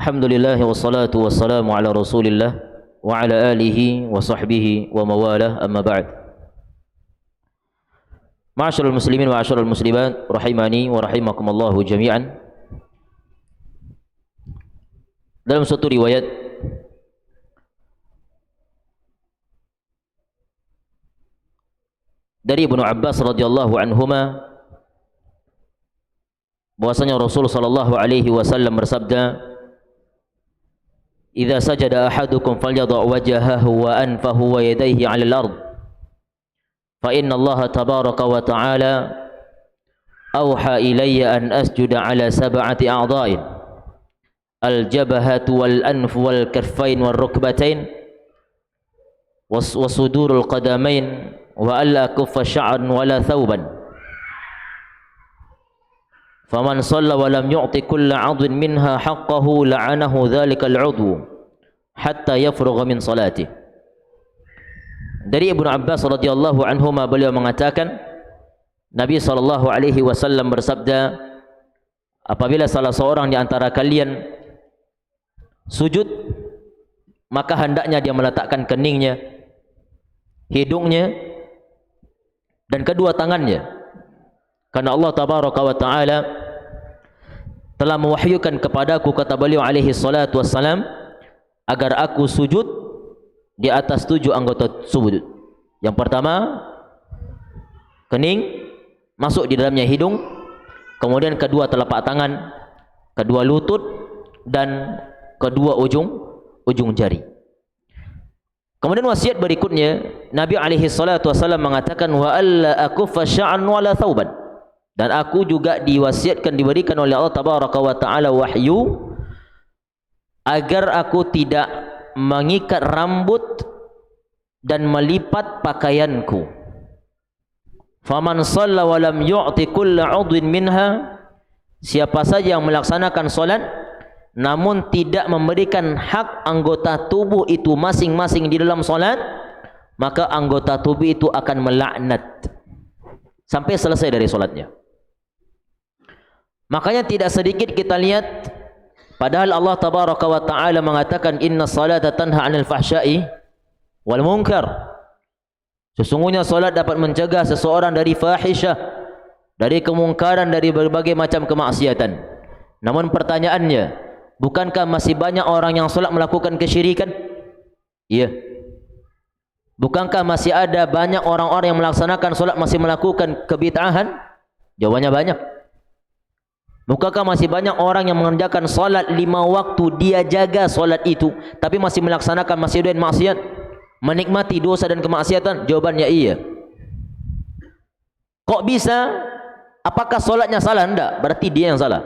Alhamdulillah wassalatu wassalamu ala Rasulillah wa ala alihi wa sahbihi wa mawalah, amma ba'd. Ma'asyiral muslimin wa ma'asyiral muslimat rahimani wa rahimakumullahu jami'an. Dalam suatu riwayat dari Ibnu Abbas radhiyallahu anhuma bahwasanya Rasul sallallahu alaihi wasallam bersabda, "Idza sajada ahadukum falyadha wajhahu wa anfahu wa yadayhi 'ala al-ard. Fa inna Allah tabaraka wa ta'ala awha ilayya an asjuda 'ala sab'ati a'dha'in. Al-jabhatu wal anfu wal kaffain wal rukbatain wa sudurul qadamain wa alla kuffa sya'ran wala thawban. Faman shalla wa lam yu'ti kulla 'adwin minha haqqahu la'anahu dhalika al-'udwu hatta yafrugha min salati." Dari Ibnu Abbas radhiyallahu anhuma, beliau mengatakan Nabi sallallahu alaihi wasallam bersabda, apabila salah seorang di antara kalian sujud, maka hendaknya dia meletakkan keningnya, hidungnya dan kedua tangannya, karena Allah tabaraka wa ta'ala telah mewahyukan kepadaku, kata beliau alaihi salatu wassalam, agar aku sujud di atas 7 anggota sujud. Yang pertama, kening, masuk di dalamnya hidung, kemudian kedua telapak tangan, kedua lutut, dan kedua ujung jari. Kemudian wasiat berikutnya, Nabi alaihi salatu wasallam mengatakan, wa alla akuffa sya'an wala thawban. Dan aku juga diwasiatkan, diberikan oleh Allah tabaraka wa ta'ala wahyu agar aku tidak mengikat rambut dan melipat pakaianku. Faman shalla wa lam yu'ti kulla 'udwin minha, siapa saja yang melaksanakan solat namun tidak memberikan hak anggota tubuh itu masing-masing di dalam solat, maka anggota tubuh itu akan melaknat sampai selesai dari solatnya. Makanya tidak sedikit kita lihat, padahal Allah tabaraka wa ta'ala mengatakan inna salata tanha 'anil fahsya'i wal munkar. Sesungguhnya salat dapat mencegah seseorang dari fahisyah, dari kemungkaran, dari berbagai macam kemaksiatan. Namun pertanyaannya, bukankah masih banyak orang yang salat melakukan kesyirikan? Iya. Bukankah masih ada banyak orang-orang yang melaksanakan salat masih melakukan kebid'ahan? Jawabannya banyak. Bukankah masih banyak orang yang mengerjakan salat 5 waktu, dia jaga salat itu, tapi masih melaksanakan, masih doyan maksiat, menikmati dosa dan kemaksiatan? Jawabannya iya. Kok bisa? Apakah salatnya salah? Tidak. Berarti dia yang salah.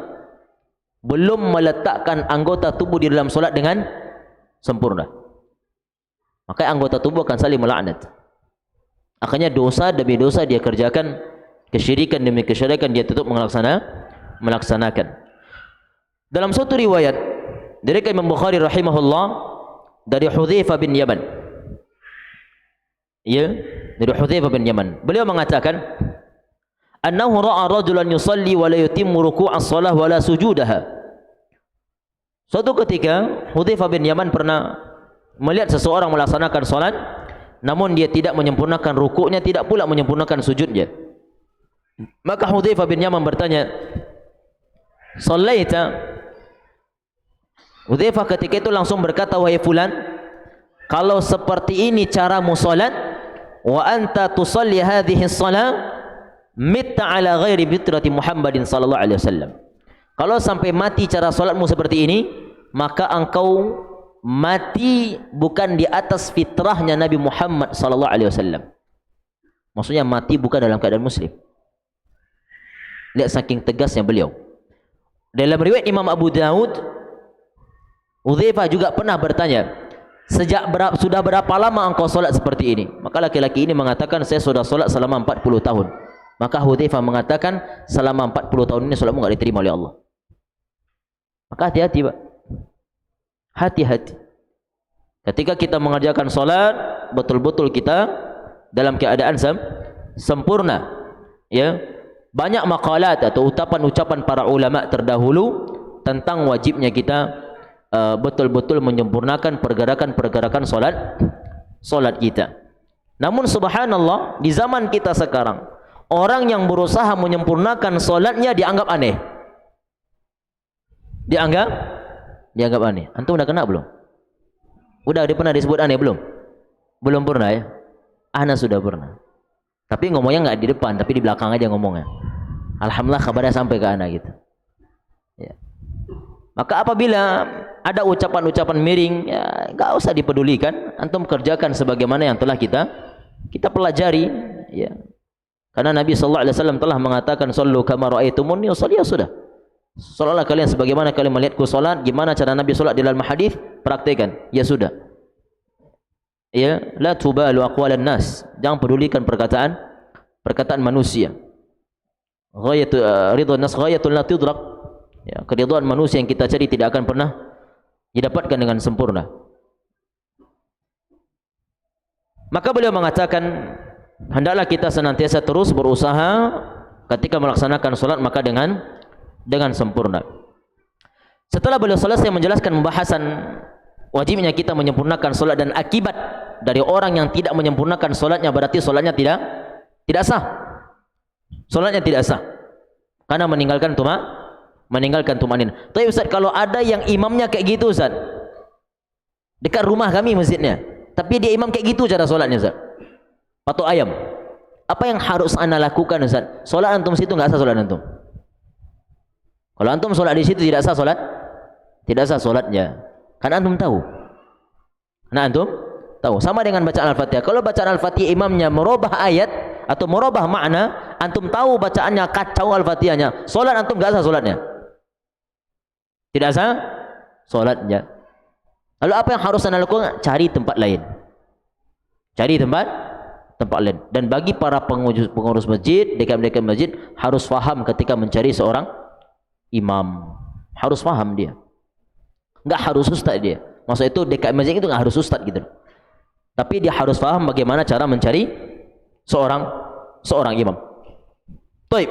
Belum meletakkan anggota tubuh di dalam salat dengan sempurna. Maka anggota tubuh akan saling melaknat. Akhirnya dosa demi dosa dia kerjakan, kesyirikan demi kesyirikan dia tetap melaksanakan. Dalam suatu riwayat dari Imam Bukhari rahimahullah, dari Hudzaifah bin Yaman, ya, dari Hudzaifah bin Yaman, beliau mengatakan, annahu ra'a rajulan yusalli wa la yutimmu ruku'as shalah wa la sujudaha. Suatu ketika Hudzaifah bin Yaman pernah melihat seseorang melaksanakan salat namun dia tidak menyempurnakan rukuknya, tidak pula menyempurnakan sujudnya. Maka Hudzaifah bin Yaman bertanya, "Shallaita?" Hudzaifah ketika itu langsung berkata, "Wahai fulan, kalau seperti ini caramu salat, wa anta tusalli hadhihi shalah, mitta ala ghairi fitrati Muhammadin sallallahu alaihi wasallam." Kalau sampai mati cara salatmu seperti ini, maka engkau mati bukan di atas fitrahnya Nabi Muhammad sallallahu alaihi wasallam. Maksudnya mati bukan dalam keadaan muslim. Lihat saking tegasnya beliau. Dalam riwayat Imam Abu Daud, Hudzaifah juga pernah bertanya, sudah berapa lama engkau solat seperti ini? Maka laki-laki ini mengatakan, saya sudah solat selama 40 tahun. Maka Hudzaifah mengatakan, selama 40 tahun ini solatmu tidak diterima oleh Allah. Maka hati-hati, Pak. Hati-hati. Ketika kita mengerjakan solat, betul-betul kita dalam keadaan sempurna. Ya, banyak maqalat atau ucapan-ucapan para ulama terdahulu tentang wajibnya kita betul-betul menyempurnakan pergerakan-pergerakan solat kita. Namun subhanallah, di zaman kita sekarang, orang yang berusaha menyempurnakan solatnya dianggap aneh. Dianggap aneh. Antum udah kena belum? Udah pernah disebut aneh belum? Belum pernah ya? Ana sudah pernah. Tapi ngomongnya nggak di depan, tapi di belakang aja ngomongnya. Alhamdulillah kabarnya sampai ke ana gitu. Ya. Maka apabila ada ucapan-ucapan miring, ya nggak usah dipedulikan. Antum kerjakan sebagaimana yang telah kita pelajari. Ya. Karena Nabi sallallahu alaihi wasallam telah mengatakan, "Shallu kama ra'aitumuni usalli." Ya sudah. Salatlah kalian sebagaimana kalian melihatku salat. Gimana cara Nabi salat di dalam hadis? Praktekan. Ya sudah. Ya, la tubalu aqwalan nas. Jangan pedulikan perkataan manusia. Ghayatu ridwan nas ghayatul la tudrak. Ya, keridhaan manusia yang kita cari tidak akan pernah didapatkan dengan sempurna. Maka beliau mengatakan, hendaklah kita senantiasa terus berusaha ketika melaksanakan salat maka dengan sempurna. Setelah beliau selesai menjelaskan pembahasan wajibnya kita menyempurnakan salat dan akibat dari orang yang tidak menyempurnakan salatnya, berarti salatnya tidak sah. Salatnya tidak sah karena meninggalkan tumanin. Tapi Ustaz, kalau ada yang imamnya kayak gitu Ustaz, dekat rumah kami masjidnya, tapi dia imam kayak gitu cara salatnya Ustaz, patok ayam, apa yang harus anda lakukan Ustaz? Salat antum situ nggak sah salat antum. Kalau antum solat di situ tidak sah solatnya. Karena antum tahu. Sama dengan bacaan Al-Fatihah. Kalau bacaan Al-Fatihah imamnya merubah ayat atau merubah makna, antum tahu bacaannya kacau Al-Fatihahnya, solat antum enggak sah solatnya. Tidak sah solatnya. Lalu apa yang harus anda lakukan? Cari tempat lain. Dan bagi para pengurus masjid, dekan-dekan masjid harus faham ketika mencari seorang imam, harus paham dia. Enggak harus ustaz dia. Maksud itu dekat masjid itu enggak harus ustaz gitu. Tapi dia harus paham bagaimana cara mencari seorang imam. Baik.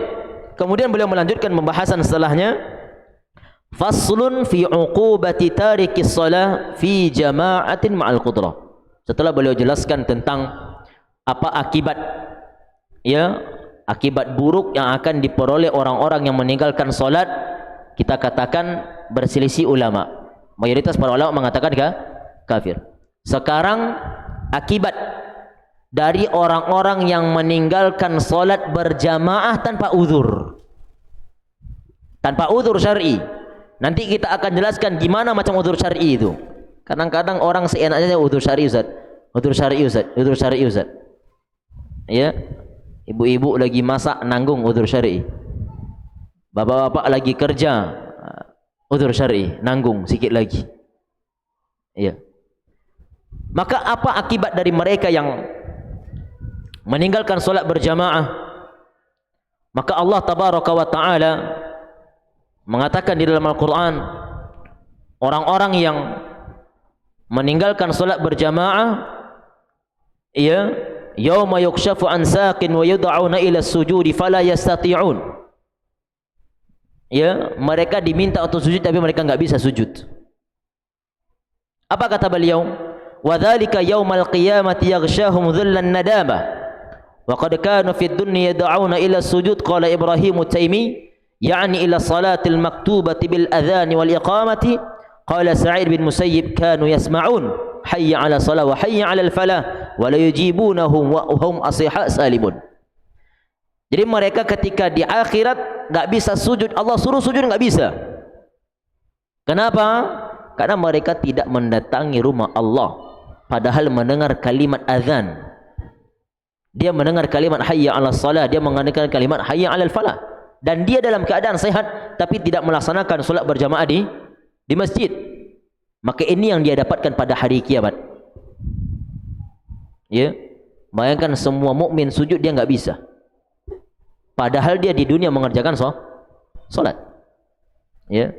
Kemudian beliau melanjutkan pembahasan setelahnya, faslun fi uqubati tarikis shalah fi jama'atin ma'al qudrah. Setelah beliau jelaskan tentang apa akibat buruk yang akan diperoleh orang-orang yang meninggalkan salat, kita katakan berselisih ulama. Mayoritas para ulama mengatakan kafir. Sekarang akibat dari orang-orang yang meninggalkan salat berjamaah tanpa uzur syar'i. Nanti kita akan jelaskan gimana macam uzur syar'i itu. Kadang-kadang orang seenaknya uzur syar'i Ustaz. Ya. Ibu-ibu lagi masak nanggung uzur syar'i. Bapak-bapak lagi kerja uzur syar'i, nanggung sikit lagi. Ya. Maka apa akibat dari mereka yang meninggalkan solat berjamaah? Maka Allah tabaraka wa taala mengatakan di dalam Al-Qur'an, orang-orang yang meninggalkan solat berjamaah yauma yukshafu an saqin wa yud'auna ila sujudi fala yastati'un. Ya, mereka diminta untuk sujud tapi mereka enggak bisa sujud. Apa kata beliau? Wa dzalika yaumal qiyamati yaghshahum dhullan nadamah. Wa qad kanu fid dunya yad'una ila sujud qala Ibrahim Taimi يعني إلى الصلاة المكتوبة بالأذان والإقامة. قال سعيد بن مسيب كانوا يسمعون حي على الصلاة وحي على الفلاح ولا يجيبونهم وهم أصحاء سالمون. Jadi mereka ketika di akhirat enggak bisa sujud, Allah suruh sujud enggak bisa. Kenapa? Karena mereka tidak mendatangi rumah Allah padahal mendengar kalimat azan. Dia mendengar kalimat hayya 'alas salah, dia mendengar kalimat hayya 'alal falah. Dan dia dalam keadaan sehat tapi tidak melaksanakan solat berjamaah di masjid. Maka ini yang dia dapatkan pada hari kiamat. Ya. Bayangkan semua mukmin sujud dia enggak bisa. Padahal dia di dunia mengerjakan solat. Ya.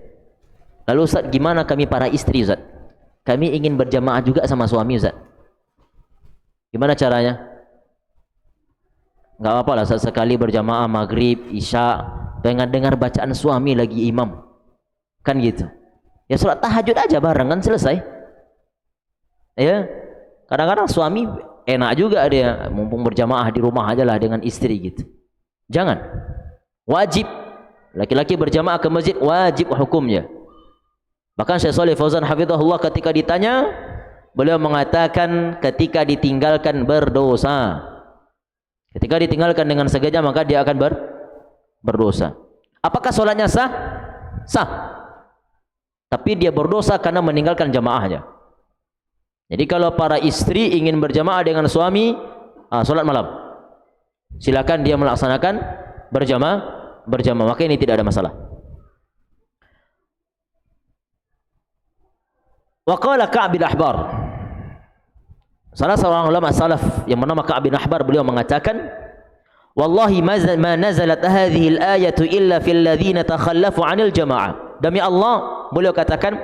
Lalu Ustaz, gimana kami para istri Ustaz? Kami ingin berjamaah juga sama suami Ustaz. Gimana caranya? Enggak apa-apa lah sekali berjamaah maghrib, isya, pengen dengar bacaan suami lagi imam. Kan gitu. Ya salat tahajud aja bareng kan selesai. Ya. Kadang-kadang suami enak juga dia mumpung berjamaah di rumah aja lah dengan istri gitu. Jangan. Wajib laki-laki berjamaah ke masjid wajib hukumnya. Bahkan Syekh Shalih Fauzan hafizahullah ketika ditanya, beliau mengatakan ketika ditinggalkan berdosa. Ketika ditinggalkan dengan sengaja maka dia akan berdosa. Apakah solatnya sah? Sah. Tapi dia berdosa karena meninggalkan jamaahnya. Jadi kalau para istri ingin berjamaah dengan suami, solat malam, silakan dia melaksanakan berjamaah, maka ini tidak ada masalah. Wa qala Ka'b bin Ahbar, salah seorang ulama salaf yang bernama Ka'b bin Ahbar, beliau mengatakan, wallahi ma nazalat hadhihi al-ayatu illa fil ladzina takhallafu 'anil jama'ah. Demi Allah, beliau katakan,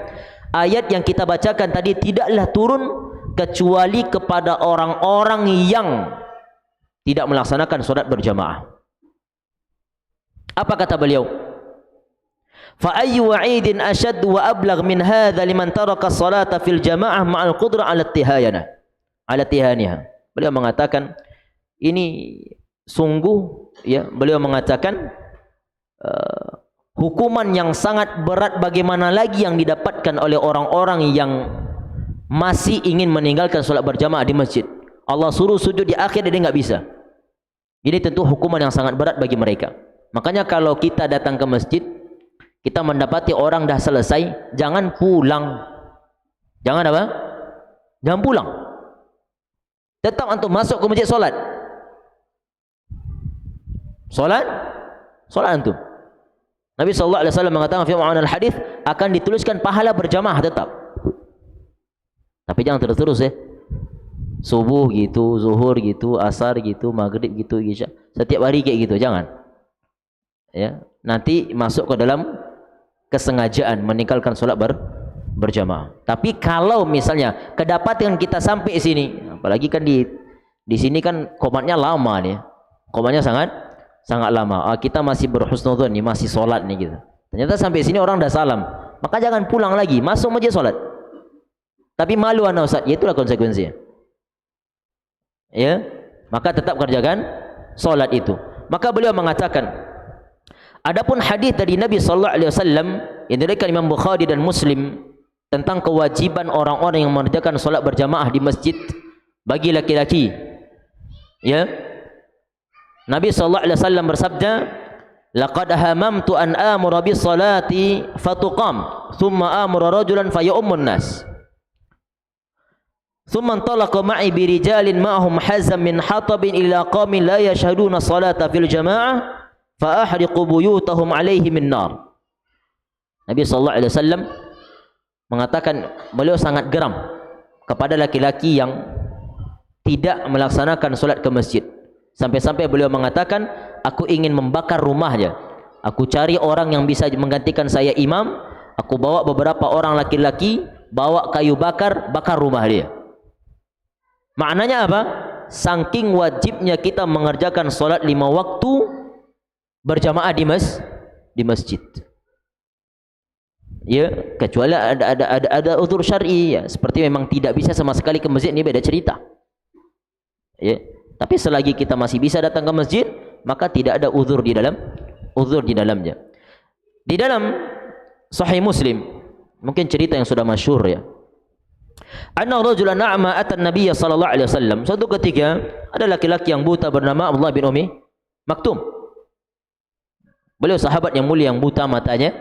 ayat yang kita bacakan tadi tidaklah turun kecuali kepada orang-orang yang tidak melaksanakan salat berjamaah. Apa kata beliau? Fa ayyu wa'idin ashad wa ablagh min hadha liman taraka as-salata fil jama'ah ma'al qudrah 'ala tihaniha. Beliau mengatakan ini sungguh, ya, beliau mengatakan hukuman yang sangat berat bagaimana lagi yang didapatkan oleh orang-orang yang masih ingin meninggalkan solat berjamaah di masjid. Allah suruh sujud di akhir dia enggak bisa. Ini tentu hukuman yang sangat berat bagi mereka. Makanya kalau kita datang ke masjid, kita mendapati orang dah selesai, jangan pulang. Jangan apa? Jangan pulang. Tetap antum masuk ke masjid solat. Solat antum. Nabi sallallahu alaihi wasallam mengatakan fi ma'anal hadis akan dituliskan pahala berjamaah tetap. Tapi jangan terus-terus ya. Subuh gitu, zuhur gitu, asar gitu, maghrib gitu, isya. Setiap hari kayak gitu, jangan. Ya, nanti masuk ke dalam kesengajaan meninggalkan solat berjamaah. Tapi kalau misalnya kedapatan kita sampai sini, apalagi kan di sini kan komatnya lama nih. Komatnya sangat lama. Kita masih berhusnudzon nih, masih solat nih gitu. Ternyata sampai sini orang dah salam. Maka jangan pulang lagi, masuk masjid solat. Tapi malu anak Ustaz, ya itulah konsekuensinya. Ya, maka tetap kerjakan solat itu. Maka beliau mengatakan, adapun hadis dari Nabi sallallahu alaihi wasallam yang diriwayatkan Imam Bukhari dan Muslim tentang kewajiban orang-orang yang mengerjakan solat berjamaah di masjid bagi laki-laki. Ya. Nabi sallallahu alaihi wasallam bersabda, laqad hamamtu an amura bis salati fatuqam, thumma amura rajulan fayummun nas. Thumma intalaqa ma'i bi rijalin ma'hum hazam min hatabin ila qaumin la yashhaduna salata fil jamaah fa ahriqu buyutahum 'alaihi min nar. Nabi sallallahu alaihi wasallam mengatakan beliau sangat geram kepada laki-laki yang tidak melaksanakan solat ke masjid. Sampai-sampai beliau mengatakan, aku ingin membakar rumahnya. Aku cari orang yang bisa menggantikan saya imam. Aku bawa beberapa orang laki-laki, bawa kayu bakar rumah dia. Maknanya apa? saking wajibnya kita mengerjakan solat 5 waktu berjamaah di masjid. Ya, kecuali ada uzur syar'i ya, seperti memang tidak bisa sama sekali ke masjid, ini beda cerita. Ya, tapi selagi kita masih bisa datang ke masjid, maka tidak ada uzur di dalamnya. Di dalam Sahih Muslim, mungkin cerita yang sudah masyhur ya. Anna rajulan a'ma ata an-nabiy sallallahu alaihi wasallam. Suatu ketika ada laki-laki yang buta bernama Abdullah bin Ummi Maktum. Beliau sahabat yang mulia yang buta matanya.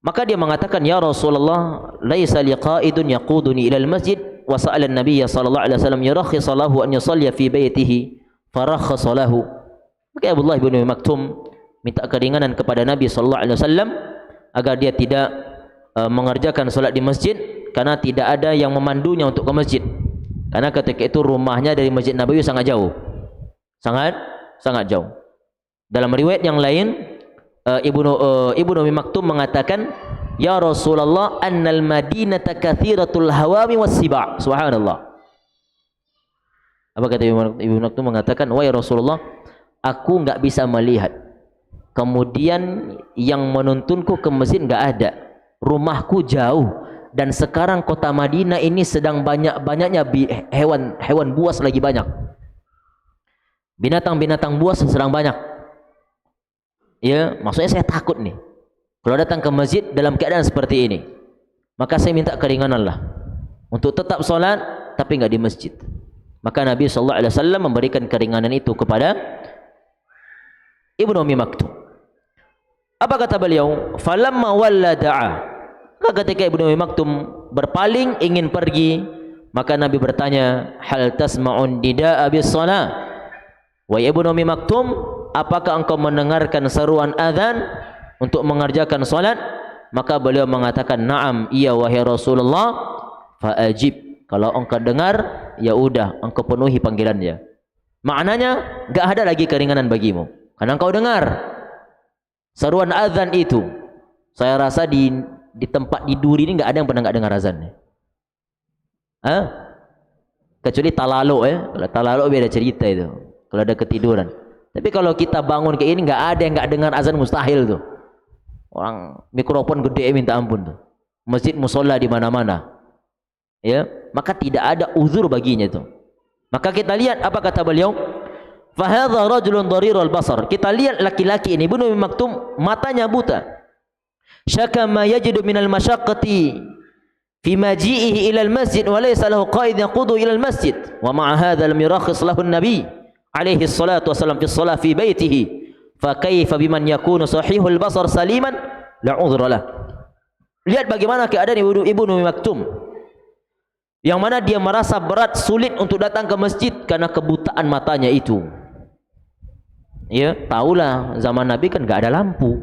Maka dia mengatakan, ya Rasulullah, laisa liqa'idun yaquduni ila al-masjid wa sa'ala an-nabiy sallallahu alaihi wasallam yurakhis lahu an yusalli fi baitihi farakhasa lahu. Maka Abdullah bin Ummi Maktum minta keringanan kepada Nabi sallallahu alaihi wasallam agar dia tidak mengerjakan solat di masjid karena tidak ada yang memandunya untuk ke masjid. Karena ketika itu rumahnya dari Masjid Nabawi sangat jauh. Sangat jauh. Dalam riwayat yang lain Ibnu Ummi Maktum mengatakan, ya Rasulullah, annal madinata kathiratul hawami was-siba'. Subhanallah. Apa kata Ibnu Maktum? Mengatakan, wahai Rasulullah, aku enggak bisa melihat, kemudian yang menuntunku ke masjid enggak ada, rumahku jauh, dan sekarang kota Madinah ini sedang banyak-banyaknya hewan buas lagi banyak, binatang-binatang buas sedang banyak. Ya, maksudnya saya takut nih kalau datang ke masjid dalam keadaan seperti ini. Maka saya minta keringanan lah untuk tetap solat tapi enggak di masjid. Maka Nabi sallallahu alaihi wasallam memberikan keringanan itu kepada Ibnu Ummi Maktum. Apa kata beliau? Falamma walla da'a. Ketika Ibnu Ummi Maktum berpaling ingin pergi, maka Nabi bertanya, hal tasma'un dida'a bis shalah? Wahai Ibnu Ummi Maktum, apakah engkau mendengarkan seruan azan untuk mengerjakan salat? Maka beliau mengatakan, na'am, iya wahai Rasulullah. Fa'ajib, kalau engkau dengar, ya udah, engkau penuhi panggilannya. Maknanya enggak ada lagi keringanan bagimu karena engkau dengar seruan azan itu. Saya rasa di tempat di Duri ini enggak ada yang pernah enggak dengar azan. Kecuali talaluk ya. Kalau talaluk beda cerita itu. Kalau ada ketiduran. Tapi kalau kita bangun kayak ini enggak ada yang enggak dengar azan, mustahil tuh. Orang mikrofon gede minta ampun tuh. Masjid musola di mana-mana. Ya, maka tidak ada uzur baginya itu. Maka kita lihat apa kata beliau? Fa hadza rajulun dharirul basar. Kita lihat laki-laki ini, Ibnu Ummi Maktum, matanya buta. Syaka ma yajidu minal masyaqqati fi maji'ihi ila al-masjid wa laysa lahu qa'id yaqudu ila al-masjid. Wa ma'a hadza lam yurakhis lahu an-nabi alaihi salatu wasallam fi shalah fi baitihi. Fa kaifa biman yakunu sahihul basar saliman la udhra lah. Lihat bagaimana keadaan Ibnu Ummi Maktum, yang mana dia merasa berat, sulit untuk datang ke masjid karena kebutaan matanya itu. Ya, tahulah zaman Nabi kan enggak ada lampu.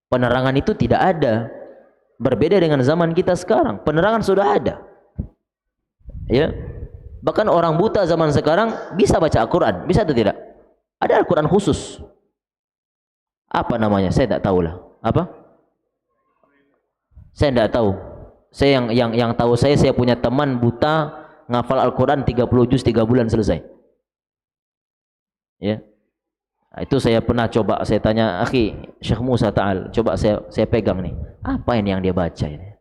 Penerangan itu tidak ada. Berbeda dengan zaman kita sekarang, penerangan sudah ada. Ya. Bahkan orang buta zaman sekarang bisa baca Al-Qur'an, bisa atau tidak? Ada Al-Qur'an khusus. Apa namanya? Saya tidak tahulah. Apa? Saya tidak tahu. Saya yang tahu saya punya teman buta ngafal Al-Qur'an 30 juz 3 bulan selesai. Ya. Nah, itu saya pernah coba, saya tanya, "Akhi, Syekh Musa Ta'al, coba saya pegang nih. Apa ini yang dia baca ini?"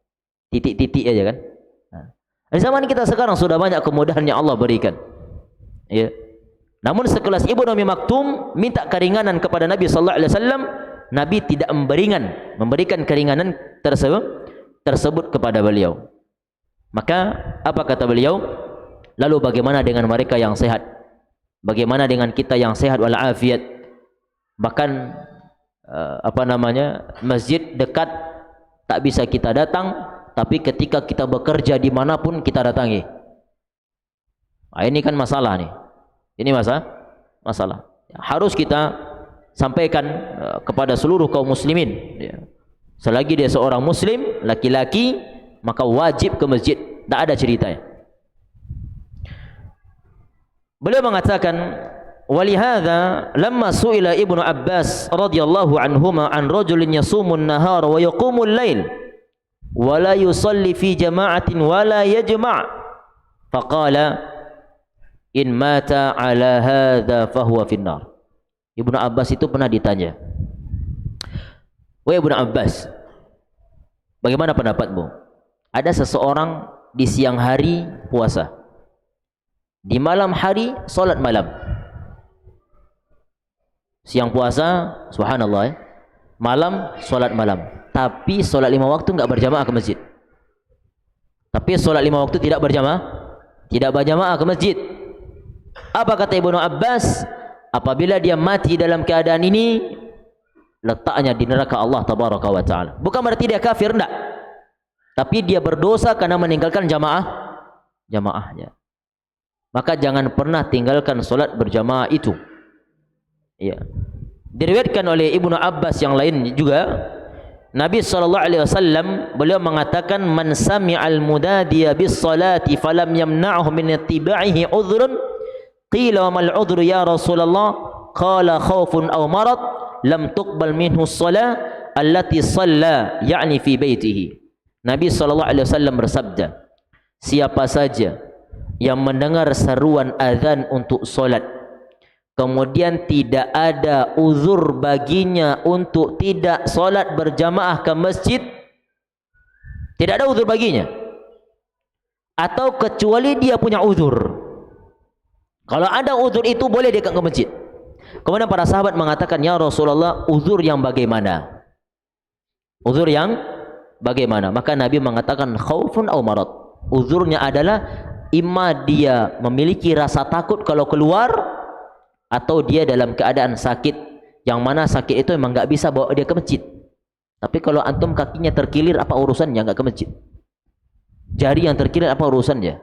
Titik-titik aja kan. Nah, di zaman kita sekarang sudah banyak kemudahan yang Allah berikan. Ya. Namun sekelas Ibnu Ummi Maktum minta keringanan kepada Nabi sallallahu alaihi wasallam, Nabi tidak memberikan keringanan tersebut kepada beliau. Maka apa kata beliau? Lalu bagaimana dengan mereka yang sehat? Bagaimana dengan kita yang sehat walafiat? Bahkan masjid dekat tak bisa kita datang, tapi ketika kita bekerja dimanapun kita datangi. Nah, ini kan masalah nih. Ini masalah. Harus kita sampaikan kepada seluruh kaum muslimin. Selagi dia seorang muslim, laki-laki, maka wajib ke masjid. Tak ada ceritanya. Beliau mengatakan, walihada lamma su'ila Ibnu Abbas radhiyallahu anhuma an rajulin yasumun nahar wa yaqumul lail wa la yusalli fi jama'atin wa la yajma', faqala in mata ala hadha fahuwa finnar. Ibnu Abbas itu pernah ditanya, wahai Ibnu Abbas, bagaimana pendapatmu? Ada seseorang di siang hari puasa, di malam hari solat malam. Siang puasa, subhanallah, malam solat malam. Tapi solat 5 waktu enggak berjamaah ke masjid. Tapi solat 5 waktu tidak berjamaah ke masjid. Apa kata Ibnu Abbas? Apabila dia mati dalam keadaan ini, letaknya di neraka Allah tabaraka wa ta'ala. Bukan berarti dia kafir, enggak. Tapi dia berdosa karena meninggalkan jamaahnya. Maka jangan pernah tinggalkan solat berjamaah itu. Ya. Diriwayatkan oleh Ibnu Abbas yang lain juga, Nabi SAW beliau mengatakan, man sami'al mudadiya bis salati falam yamna'hu min ittiba'ihi udhrun qila wa mal udhru ya Rasulullah qala khawfun aw marad lam tuqbal minhu as-salah allati shalla ya'ni fi baitihi. Nabi SAW bersabda, siapa saja yang mendengar seruan azan untuk solat, kemudian tidak ada uzur baginya untuk tidak solat berjamaah ke masjid, tidak ada uzur baginya, atau kecuali dia punya uzur. Kalau ada uzur itu boleh dia ke masjid. Kemudian para sahabat mengatakan, ya Rasulullah, uzur yang bagaimana? Uzur yang bagaimana? Maka Nabi mengatakan khaufun aw marad. Uzurnya adalah imma dia memiliki rasa takut kalau keluar, atau dia dalam keadaan sakit, yang mana sakit itu memang enggak bisa bawa dia ke masjid. Tapi kalau antum kakinya terkilir, apa urusannya enggak ke masjid? Jari yang terkilir, apa urusannya?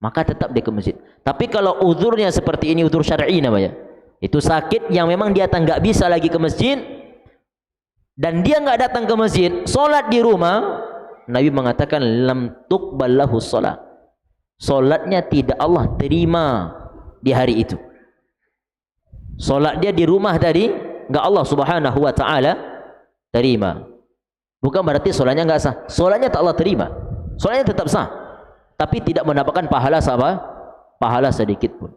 Maka tetap dia ke masjid. Tapi kalau uzurnya seperti ini, uzur syar'i namanya, itu sakit yang memang dia enggak bisa lagi ke masjid, dan dia enggak datang ke masjid, solat di rumah, Nabi mengatakan lam tuqbal lahu shalah. Solatnya tidak Allah terima di hari itu. Solat dia di rumah tadi enggak Allah Subhanahu wa taala terima. Bukan berarti solatnya enggak sah. Solatnya tak Allah terima. Solatnya tetap sah, tapi tidak mendapatkan pahala sama, pahala sedikit pun.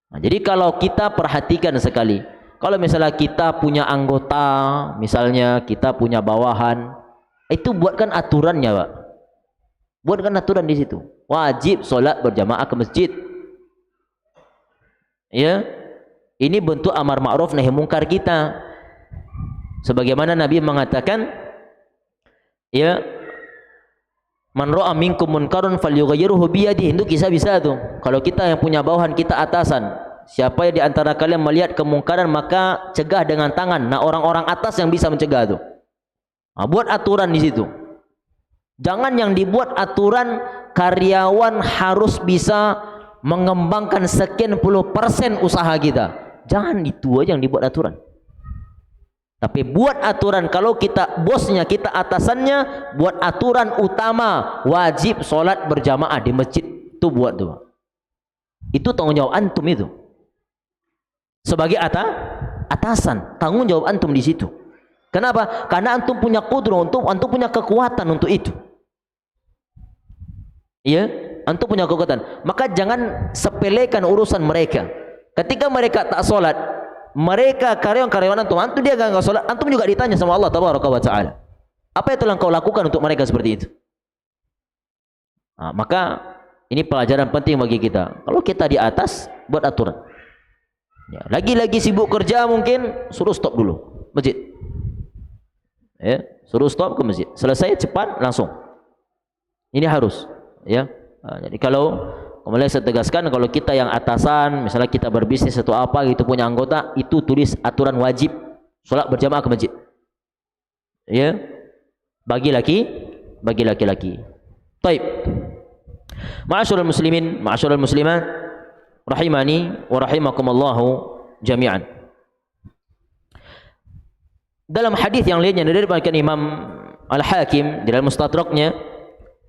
Nah, jadi kalau kita perhatikan sekali, kalau misalnya kita punya anggota, misalnya kita punya bawahan, itu buatkan aturannya, Pak. Buatkan aturan di situ. Wajib solat berjamaah ke masjid. Ya. Ini bentuk amar ma'ruf nahi mungkar kita. Sebagaimana Nabi mengatakan, ya, man ra'a minkum munkarun falyughayyirhu bi yadihi. Itu kisah bisa tuh. Kalau kita yang punya bawahan, kita atasan, siapa yang di antara kalian melihat kemungkaran, maka cegah dengan tangan. Nah, orang-orang atas yang bisa mencegah tuh. Nah, buat aturan di situ. Jangan yang dibuat aturan karyawan harus bisa mengembangkan sekian puluh persen usaha kita. Jangan itu aja yang dibuat aturan. Tapi buat aturan, kalau kita bosnya, kita atasannya, buat aturan utama, wajib solat berjamaah di masjid. Itu buat tuh. Itu tanggung jawab antum itu. Sebagai atasan, tanggung jawab antum di situ. Kenapa? Karena antum punya kudro, antum punya kekuatan untuk itu. Iya, antum punya kekuatan. Maka jangan sepelekan urusan mereka. Ketika mereka tak solat, mereka karyawan-karyawan antum dia enggak solat, antum juga ditanya sama Allah tabaraka wa taala. Apa itu yang kau lakukan untuk mereka seperti itu? Nah, maka ini pelajaran penting bagi kita. Kalau kita di atas, buat aturan. Ya, lagi-lagi sibuk kerja mungkin, suruh stop dulu masjid. Ya, suruh stop ke masjid. Selesai cepat langsung. Ini harus, ya. Nah, jadi kalau kemudian saya tegaskan, kalau kita yang atasan, misalnya kita berbisnis atau apa gitu, punya anggota, itu tulis aturan wajib solat berjamaah ke masjid. Ya, bagi laki-laki. Taib. Ma'asyiral muslimin, ma'asyiral muslimat, rahimani wa rahimakumullahu jami'an. Dalam hadis yang lainnya diriwayatkan Imam Al-Hakim di dalam Mustadraknya,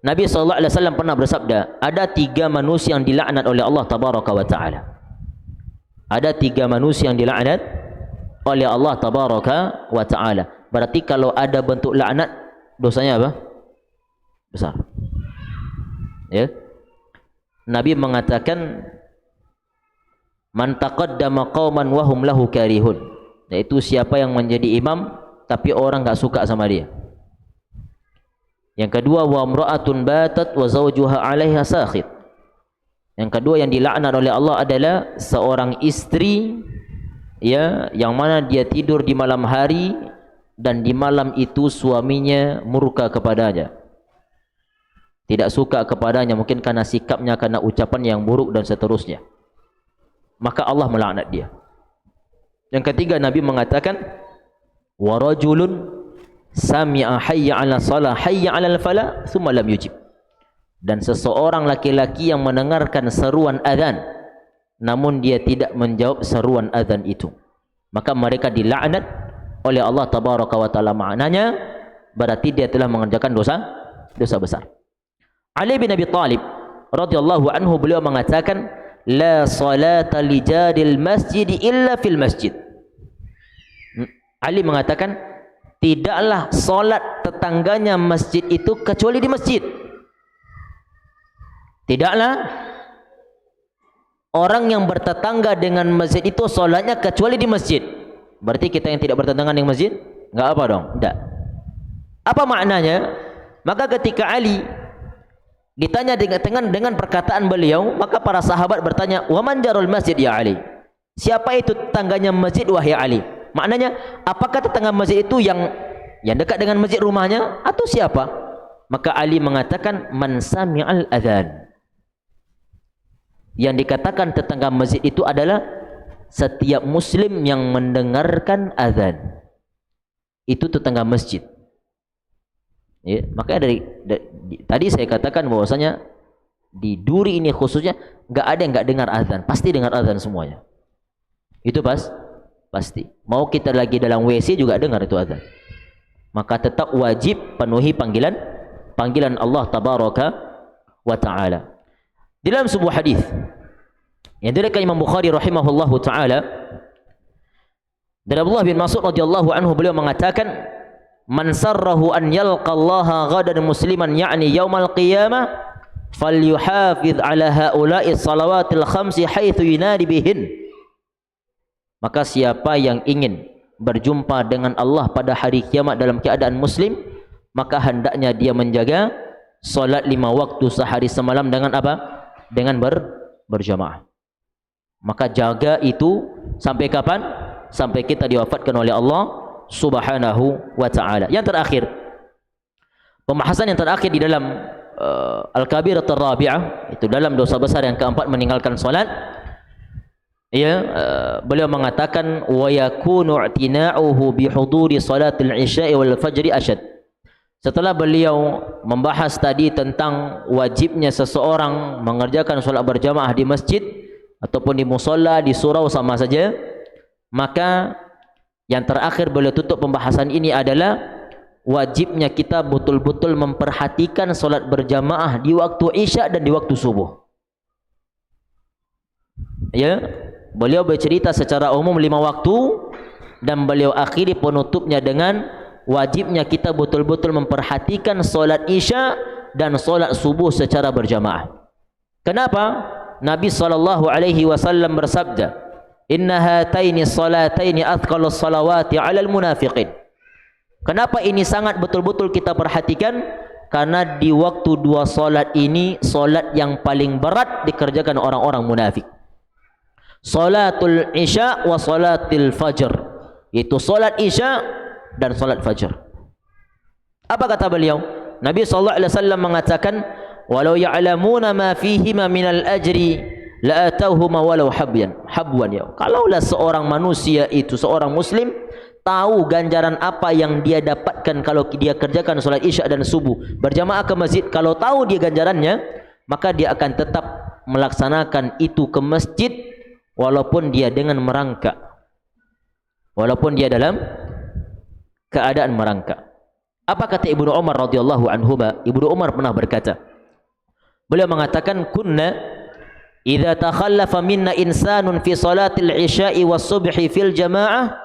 Nabi SAW pernah bersabda, ada 3 manusia yang dilaknat oleh Allah tabaraka wa ta'ala. Ada 3 manusia yang dilaknat oleh Allah tabaraka wa ta'ala. Berarti kalau ada bentuk laknat, dosanya apa? Besar. Ya. Nabi mengatakan man taqaddama qauman wa hum lahu karihun, yaitu siapa yang menjadi imam tapi orang enggak suka sama dia. Yang kedua, wa imra'atun batat wa zawjuha 'alaiha sakhit. Yang kedua yang dilaknat oleh Allah adalah seorang istri ya yang mana dia tidur di malam hari dan di malam itu suaminya murka kepadanya, tidak suka kepadanya, mungkin karena sikapnya, karena ucapan yang buruk dan seterusnya, maka Allah melaknat dia. Yang ketiga, Nabi mengatakan wa rajulun sami'a hayya 'ala shalah hayya 'alal falah thumma lam yujib. Dan seseorang laki-laki yang mendengarkan seruan azan namun dia tidak menjawab seruan azan itu, maka mereka dilaknat oleh Allah tabaraka wa taala. Maknanya berarti dia telah mengerjakan dosa besar. Ali bin Abi Thalib radhiyallahu anhu, beliau mengatakan la salata li jaril masjid illa fil masjid. Ali mengatakan tidaklah solat tetangganya masjid itu kecuali di masjid. Tidaklah orang yang bertetangga dengan masjid itu solatnya kecuali di masjid. Berarti kita yang tidak bertetangga dengan masjid enggak apa dong? Tidak. Apa maknanya? Maka ketika Ali ditanya dengan perkataan beliau, maka para sahabat bertanya, "Wa man jarul masjid ya Ali?" Siapa itu tetangganya masjid wahai Ali? Maknanya, apakah tetangga masjid itu yang dekat dengan masjid rumahnya atau siapa? Maka Ali mengatakan man sami'al adzan. Yang dikatakan tetangga masjid itu adalah setiap muslim yang mendengarkan azan. Itu tetangga masjid. Ya, makanya tadi saya katakan bahwasanya di Duri ini khususnya enggak ada yang enggak dengar azan, pasti dengar azan semuanya. Itu pasti. Mau kita lagi dalam WC juga dengar itu azan. Maka tetap wajib penuhi panggilan Allah tabaraka wa taala. Dalam sebuah hadis yang diriwayatkan Imam Bukhari rahimahullahu taala dari Abdullah bin Mas'ud radhiyallahu anhu, beliau mengatakan man sarrahu an yalqa Allah ghadan musliman ya'ni yaumal qiyamah falyuhafiz ala haula'i salawatil khamsi haitsu yunadi bihin. Maka siapa yang ingin berjumpa dengan Allah pada hari kiamat dalam keadaan muslim, maka hendaknya dia menjaga solat 5 waktu sehari semalam dengan apa? Dengan berjamaah. Maka jaga itu sampai kapan? Sampai kita diwafatkan oleh Allah subhanahu wa ta'ala. Yang terakhir, pembahasan yang terakhir di dalam Al-Kabiratul Rabi'ah, itu dalam dosa besar yang keempat, meninggalkan solat. Ya, beliau mengatakan wa yakunu i'tina'uhu bi huduri salatil isya'i wal fajri asyad. Setelah beliau membahas tadi tentang wajibnya seseorang mengerjakan solat berjamaah di masjid ataupun di musalla, di surau sama saja, maka yang terakhir beliau tutup pembahasan ini adalah wajibnya kita betul-betul memperhatikan solat berjamaah di waktu isya dan di waktu subuh. Ya, beliau bercerita secara umum 5 waktu dan beliau akhiri penutupnya dengan wajibnya kita betul-betul memperhatikan solat isya dan solat subuh secara berjamaah. Kenapa? Nabi SAW bersabda, inna hataini salataini athqalus salawati 'alal munafiqin. Kenapa ini sangat betul-betul kita perhatikan? Karena di waktu 2 solat ini solat yang paling berat dikerjakan orang-orang munafik. Salatul isya wa salatil fajr, itu solat isya dan solat fajar. Apa kata beliau? Nabi SAW mengatakan walau ya'lamuna ma fihima minal ajri la'atauhuma walau habwan ya. Kalaulah seorang manusia itu, seorang muslim, tahu ganjaran apa yang dia dapatkan kalau dia kerjakan solat isya dan subuh berjamaah ke masjid, kalau tahu dia ganjarannya, maka dia akan tetap melaksanakan itu ke masjid walaupun dia dengan merangkak, walaupun dia dalam keadaan merangkak. Apa kata Ibnu Umar radhiyallahu anhuma? Ibnu Umar pernah berkata, beliau mengatakan kunna idza takhallafa minna insanun fi salatil isya'i was subhi fil jamaah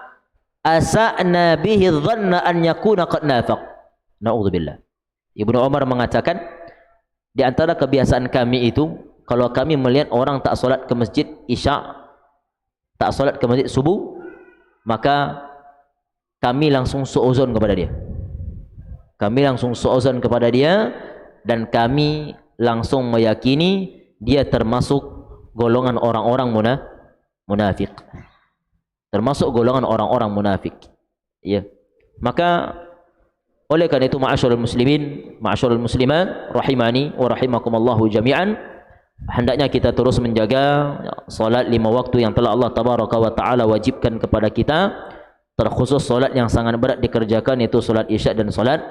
asa'na bihi dhanna an yakuna qad nafaq. Na'udzubillah. Ibnu Umar mengatakan, di antara kebiasaan kami itu kalau kami melihat orang tak solat ke masjid isya, tak solat ke masjid subuh, maka kami langsung suuzon kepada dia. Kami langsung suuzon kepada dia dan kami langsung meyakini dia termasuk golongan orang-orang munafik. Termasuk golongan orang-orang munafik. Ya. Maka oleh karena itu ma'asyiral muslimin, ma'asyiral muslimat rahimani wa rahimakumullahu jami'an, hendaknya kita terus menjaga solat 5 waktu yang telah Allah tabaraka wa taala wajibkan kepada kita, terkhusus solat yang sangat berat dikerjakan itu solat isya dan solat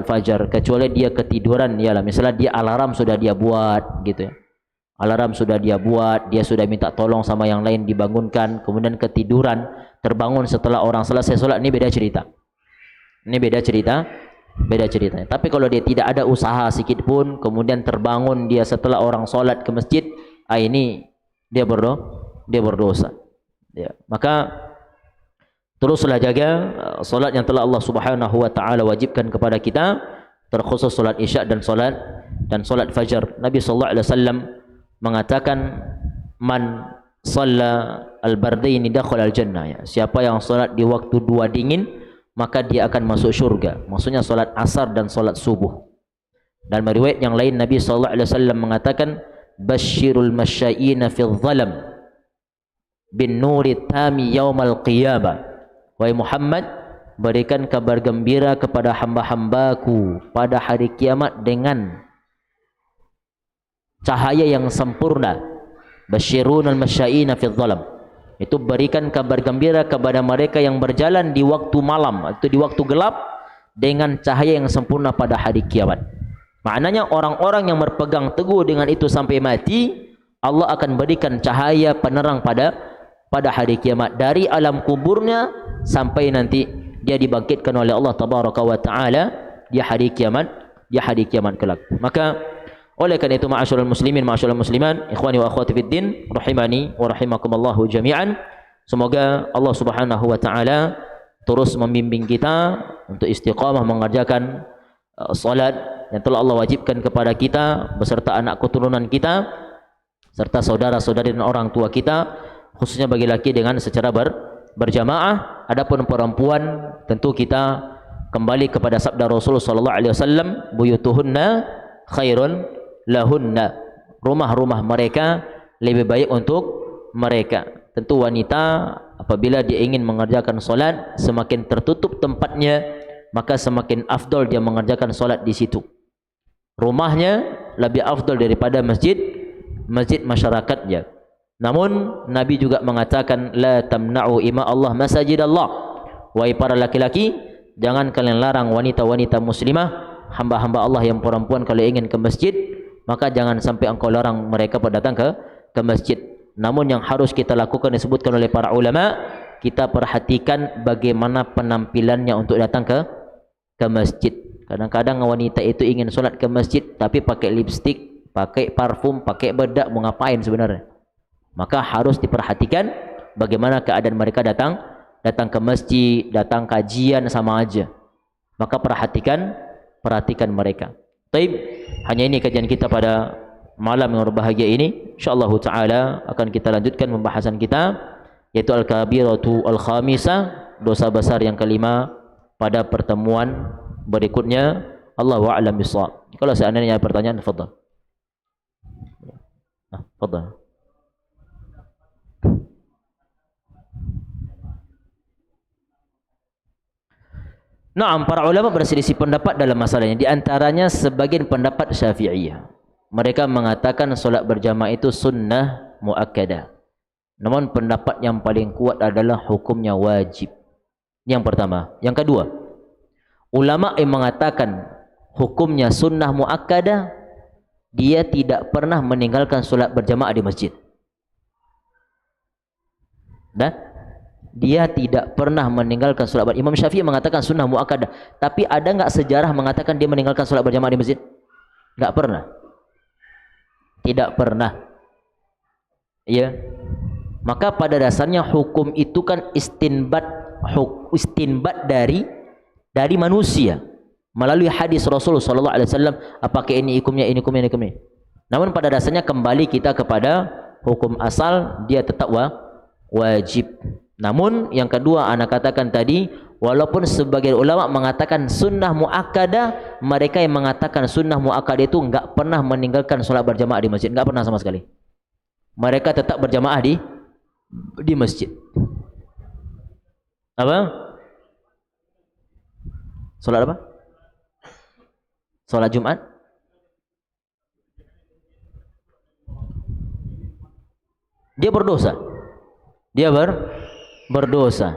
fajar, kecuali dia ketiduran, ialah misalnya dia alarm sudah dia buat gitu ya. Alarm sudah dia buat, dia sudah minta tolong sama yang lain dibangunkan, kemudian ketiduran, terbangun setelah orang selesai solat, ini beda cerita. Ini beda ceritanya. Tapi kalau dia tidak ada usaha sedikit pun, kemudian terbangun dia setelah orang solat ke masjid, ini dia berdosa. Ya. Maka teruslah jaga solat yang telah Allah Subhanahu wa taala wajibkan kepada kita, terkhusus solat isya dan solat fajar. Nabi sallallahu alaihi wasallam mengatakan, man shalla al-bardaini dakhala al-jannah, ya. Siapa yang solat di waktu 2 dingin, maka dia akan masuk syurga. Maksudnya solat asar dan solat subuh. Dan meriwayat yang lain Nabi sallallahu alaihi wasallam mengatakan, basyirul masyaiina fil zalam bin nuri tami yaumal qiyamah. Wahai Muhammad, berikan kabar gembira kepada hamba-hambaku pada hari kiamat dengan cahaya yang sempurna. Basyirunal masyaiina fil zalam, itu berikan kabar gembira kepada mereka yang berjalan di waktu malam, itu di waktu gelap, dengan cahaya yang sempurna pada hari kiamat. Maknanya orang-orang yang berpegang teguh dengan itu sampai mati, Allah akan berikan cahaya penerang pada hari kiamat, dari alam kuburnya sampai nanti dia dibangkitkan oleh Allah tabaraka wa taala di hari kiamat kelak. Maka oleh karena itu ma'asyiral muslimin, ma'asyiral muslimat, ikhwani wa akhwati fid din, rahimani wa rahimakumullahu jami'an, semoga Allah Subhanahu wa taala terus membimbing kita untuk istiqamah mengerjakan salat yang telah Allah wajibkan kepada kita beserta anak keturunan kita serta saudara-saudari dan orang tua kita, khususnya bagi laki dengan secara berjamaah. Adapun perempuan, tentu kita kembali kepada sabda Rasulullah sallallahu alaihi wasallam, buyutuhunna khairun lahunna, rumah-rumah mereka lebih baik untuk mereka. Tentu wanita apabila dia ingin mengerjakan solat, semakin tertutup tempatnya, maka semakin afdal dia mengerjakan solat di situ. Rumahnya lebih afdal daripada masjid masyarakatnya. Namun Nabi juga mengatakan, la tamna'u ima Allah masajid Allah. Wahai para laki-laki, jangan kalian larang wanita-wanita muslimah, hamba-hamba Allah yang perempuan, kalau ingin ke masjid, maka jangan sampai engkau larang mereka pada datang ke masjid. Namun yang harus kita lakukan, disebutkan oleh para ulama, kita perhatikan bagaimana penampilannya untuk datang ke masjid. Kadang-kadang wanita itu ingin solat ke masjid tapi pakai lipstik, pakai parfum, pakai bedak, mau ngapain sebenarnya? Maka harus diperhatikan bagaimana keadaan mereka datang ke masjid, datang kajian, sama aja. Maka perhatikan mereka. Baik, hanya ini kajian kita pada malam yang berbahagia ini. InsyaAllah ta'ala akan kita lanjutkan pembahasan kita, yaitu Al-Kabiratu Al-Khamisah, dosa besar yang kelima, pada pertemuan berikutnya. Allahu a'lam bishawab. Kalau seandainya ada pertanyaan, tafadhal. Tafadhal. Naam, para ulama berselisih pendapat dalam masalahnya. Di antaranya sebagian pendapat Syafi'iyah. Mereka mengatakan solat berjamaah itu sunnah muakkadah. Namun pendapat yang paling kuat adalah hukumnya wajib. Yang pertama. Yang kedua, ulama yang mengatakan hukumnya sunnah muakkadah, dia tidak pernah meninggalkan solat berjamaah di masjid. Dan dia tidak pernah meninggalkan solat berjamaah. Imam Syafi'i mengatakan sunnah muakkadah. Tapi ada enggak sejarah mengatakan dia meninggalkan solat berjamaah di masjid? Enggak pernah. Tidak pernah. Ya. Maka pada dasarnya hukum itu kan istinbat dari manusia melalui hadis Rasulullah sallallahu alaihi wasallam. Apakah ini hukumnya, ini hukumnya, ini hukumnya? Namun pada dasarnya kembali kita kepada hukum asal, dia tetap wajib. Namun yang kedua anak katakan tadi, walaupun sebagian ulama mengatakan sunnah muakkadah, mereka yang mengatakan sunnah muakkadah itu enggak pernah meninggalkan solat berjamaah di masjid, enggak pernah sama sekali. Mereka tetap berjamaah di masjid. Apa? Solat apa? Solat Jumat? Dia berdosa. Dia berdosa.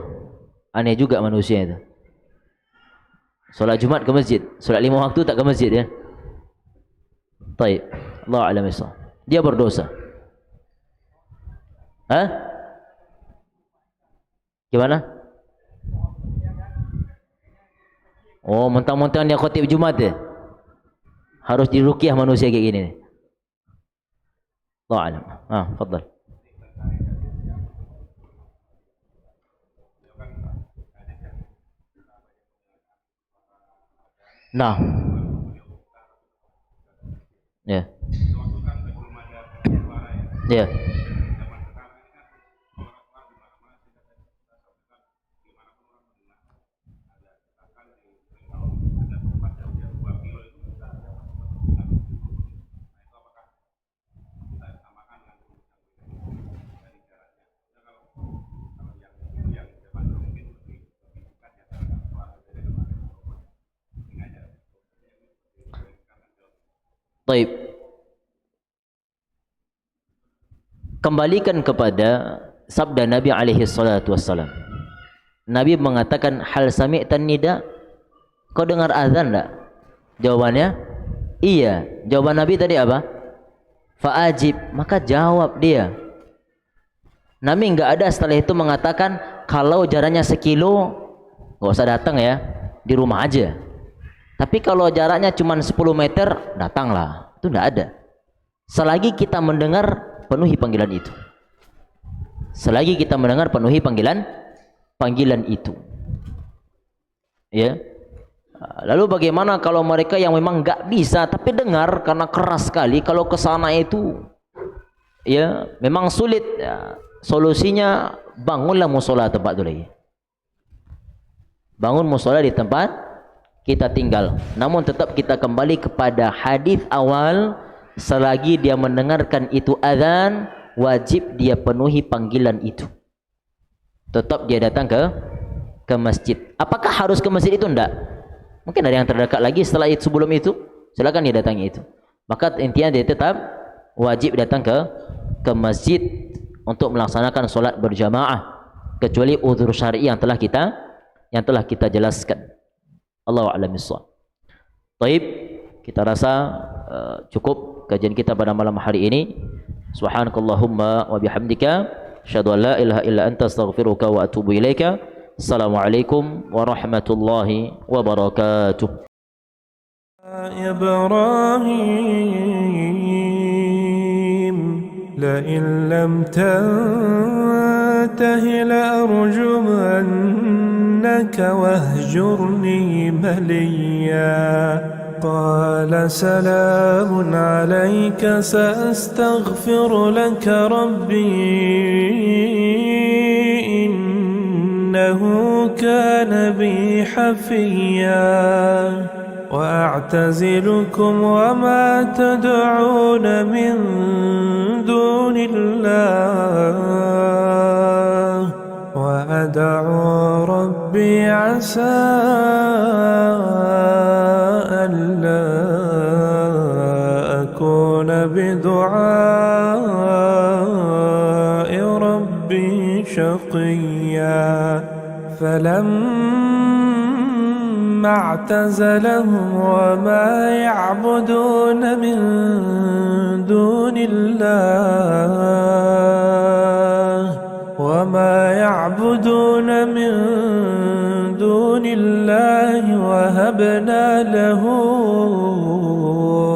Aneh juga manusia itu. Solat Jumat ke masjid, solat 5 waktu tak ke masjid ya. Baik, Allah a'lam bissawab. Dia berdosa. Hah? Gimana? Oh, mentang-mentang dia khatib Jumat ya. Harus diruqyah manusia kayak gini. Allah a'lam. Fadhal. Nah. Ya. Ya. Baik. Kembalikan kepada sabda Nabi alaihi salatu wassalam. Nabi mengatakan, hal sami'tan nida? Kau dengar azan tak? Jawabannya, iya. Jawaban Nabi tadi apa? Fa'ajib. Maka jawab dia. Nabi enggak ada setelah itu mengatakan, kalau jaraknya 1 kilo, enggak usah datang ya, di rumah aja. Tapi kalau jaraknya cuma 10 meter, datanglah. Itu enggak ada. Selagi kita mendengar, penuhi panggilan itu. Selagi kita mendengar, penuhi panggilan itu. Ya. Lalu bagaimana kalau mereka yang memang enggak bisa tapi dengar karena keras sekali, kalau ke sana itu ya memang sulit ya. Solusinya bangunlah musola tempat itu lagi. Bangun musola di tempat kita tinggal. Namun tetap kita kembali kepada hadis awal, selagi dia mendengarkan itu azan, wajib dia penuhi panggilan itu. Tetap dia datang ke masjid. Apakah harus ke masjid itu? Enggak. Mungkin ada yang terdekat lagi setelah itu, sebelum itu, silakan dia datangi itu. Maka intinya dia tetap wajib datang ke masjid untuk melaksanakan solat berjamaah, kecuali uzur syar'i yang telah kita jelaskan. Allahu a'lam bissawab. Baik, kita rasa cukup kajian kita pada malam hari ini. Subhanakallahumma wa bihamdika, asyhadu an la ilaha illa anta, astaghfiruka wa atubu ilaika. Assalamualaikum warahmatullahi wabarakatuh. Ibrahim, لئن لم تنته لأرجمنك واهجرني مليا قال سلام عليك سأستغفر لك ربي إنه كان بي حفيا وأعتزلكم وما تدعون من دون الله وأدعو ربي عسى ألا أكون بدعاء ربي شقيا فلما اعتزلهم وما يعبدون من دون الله وهبنا له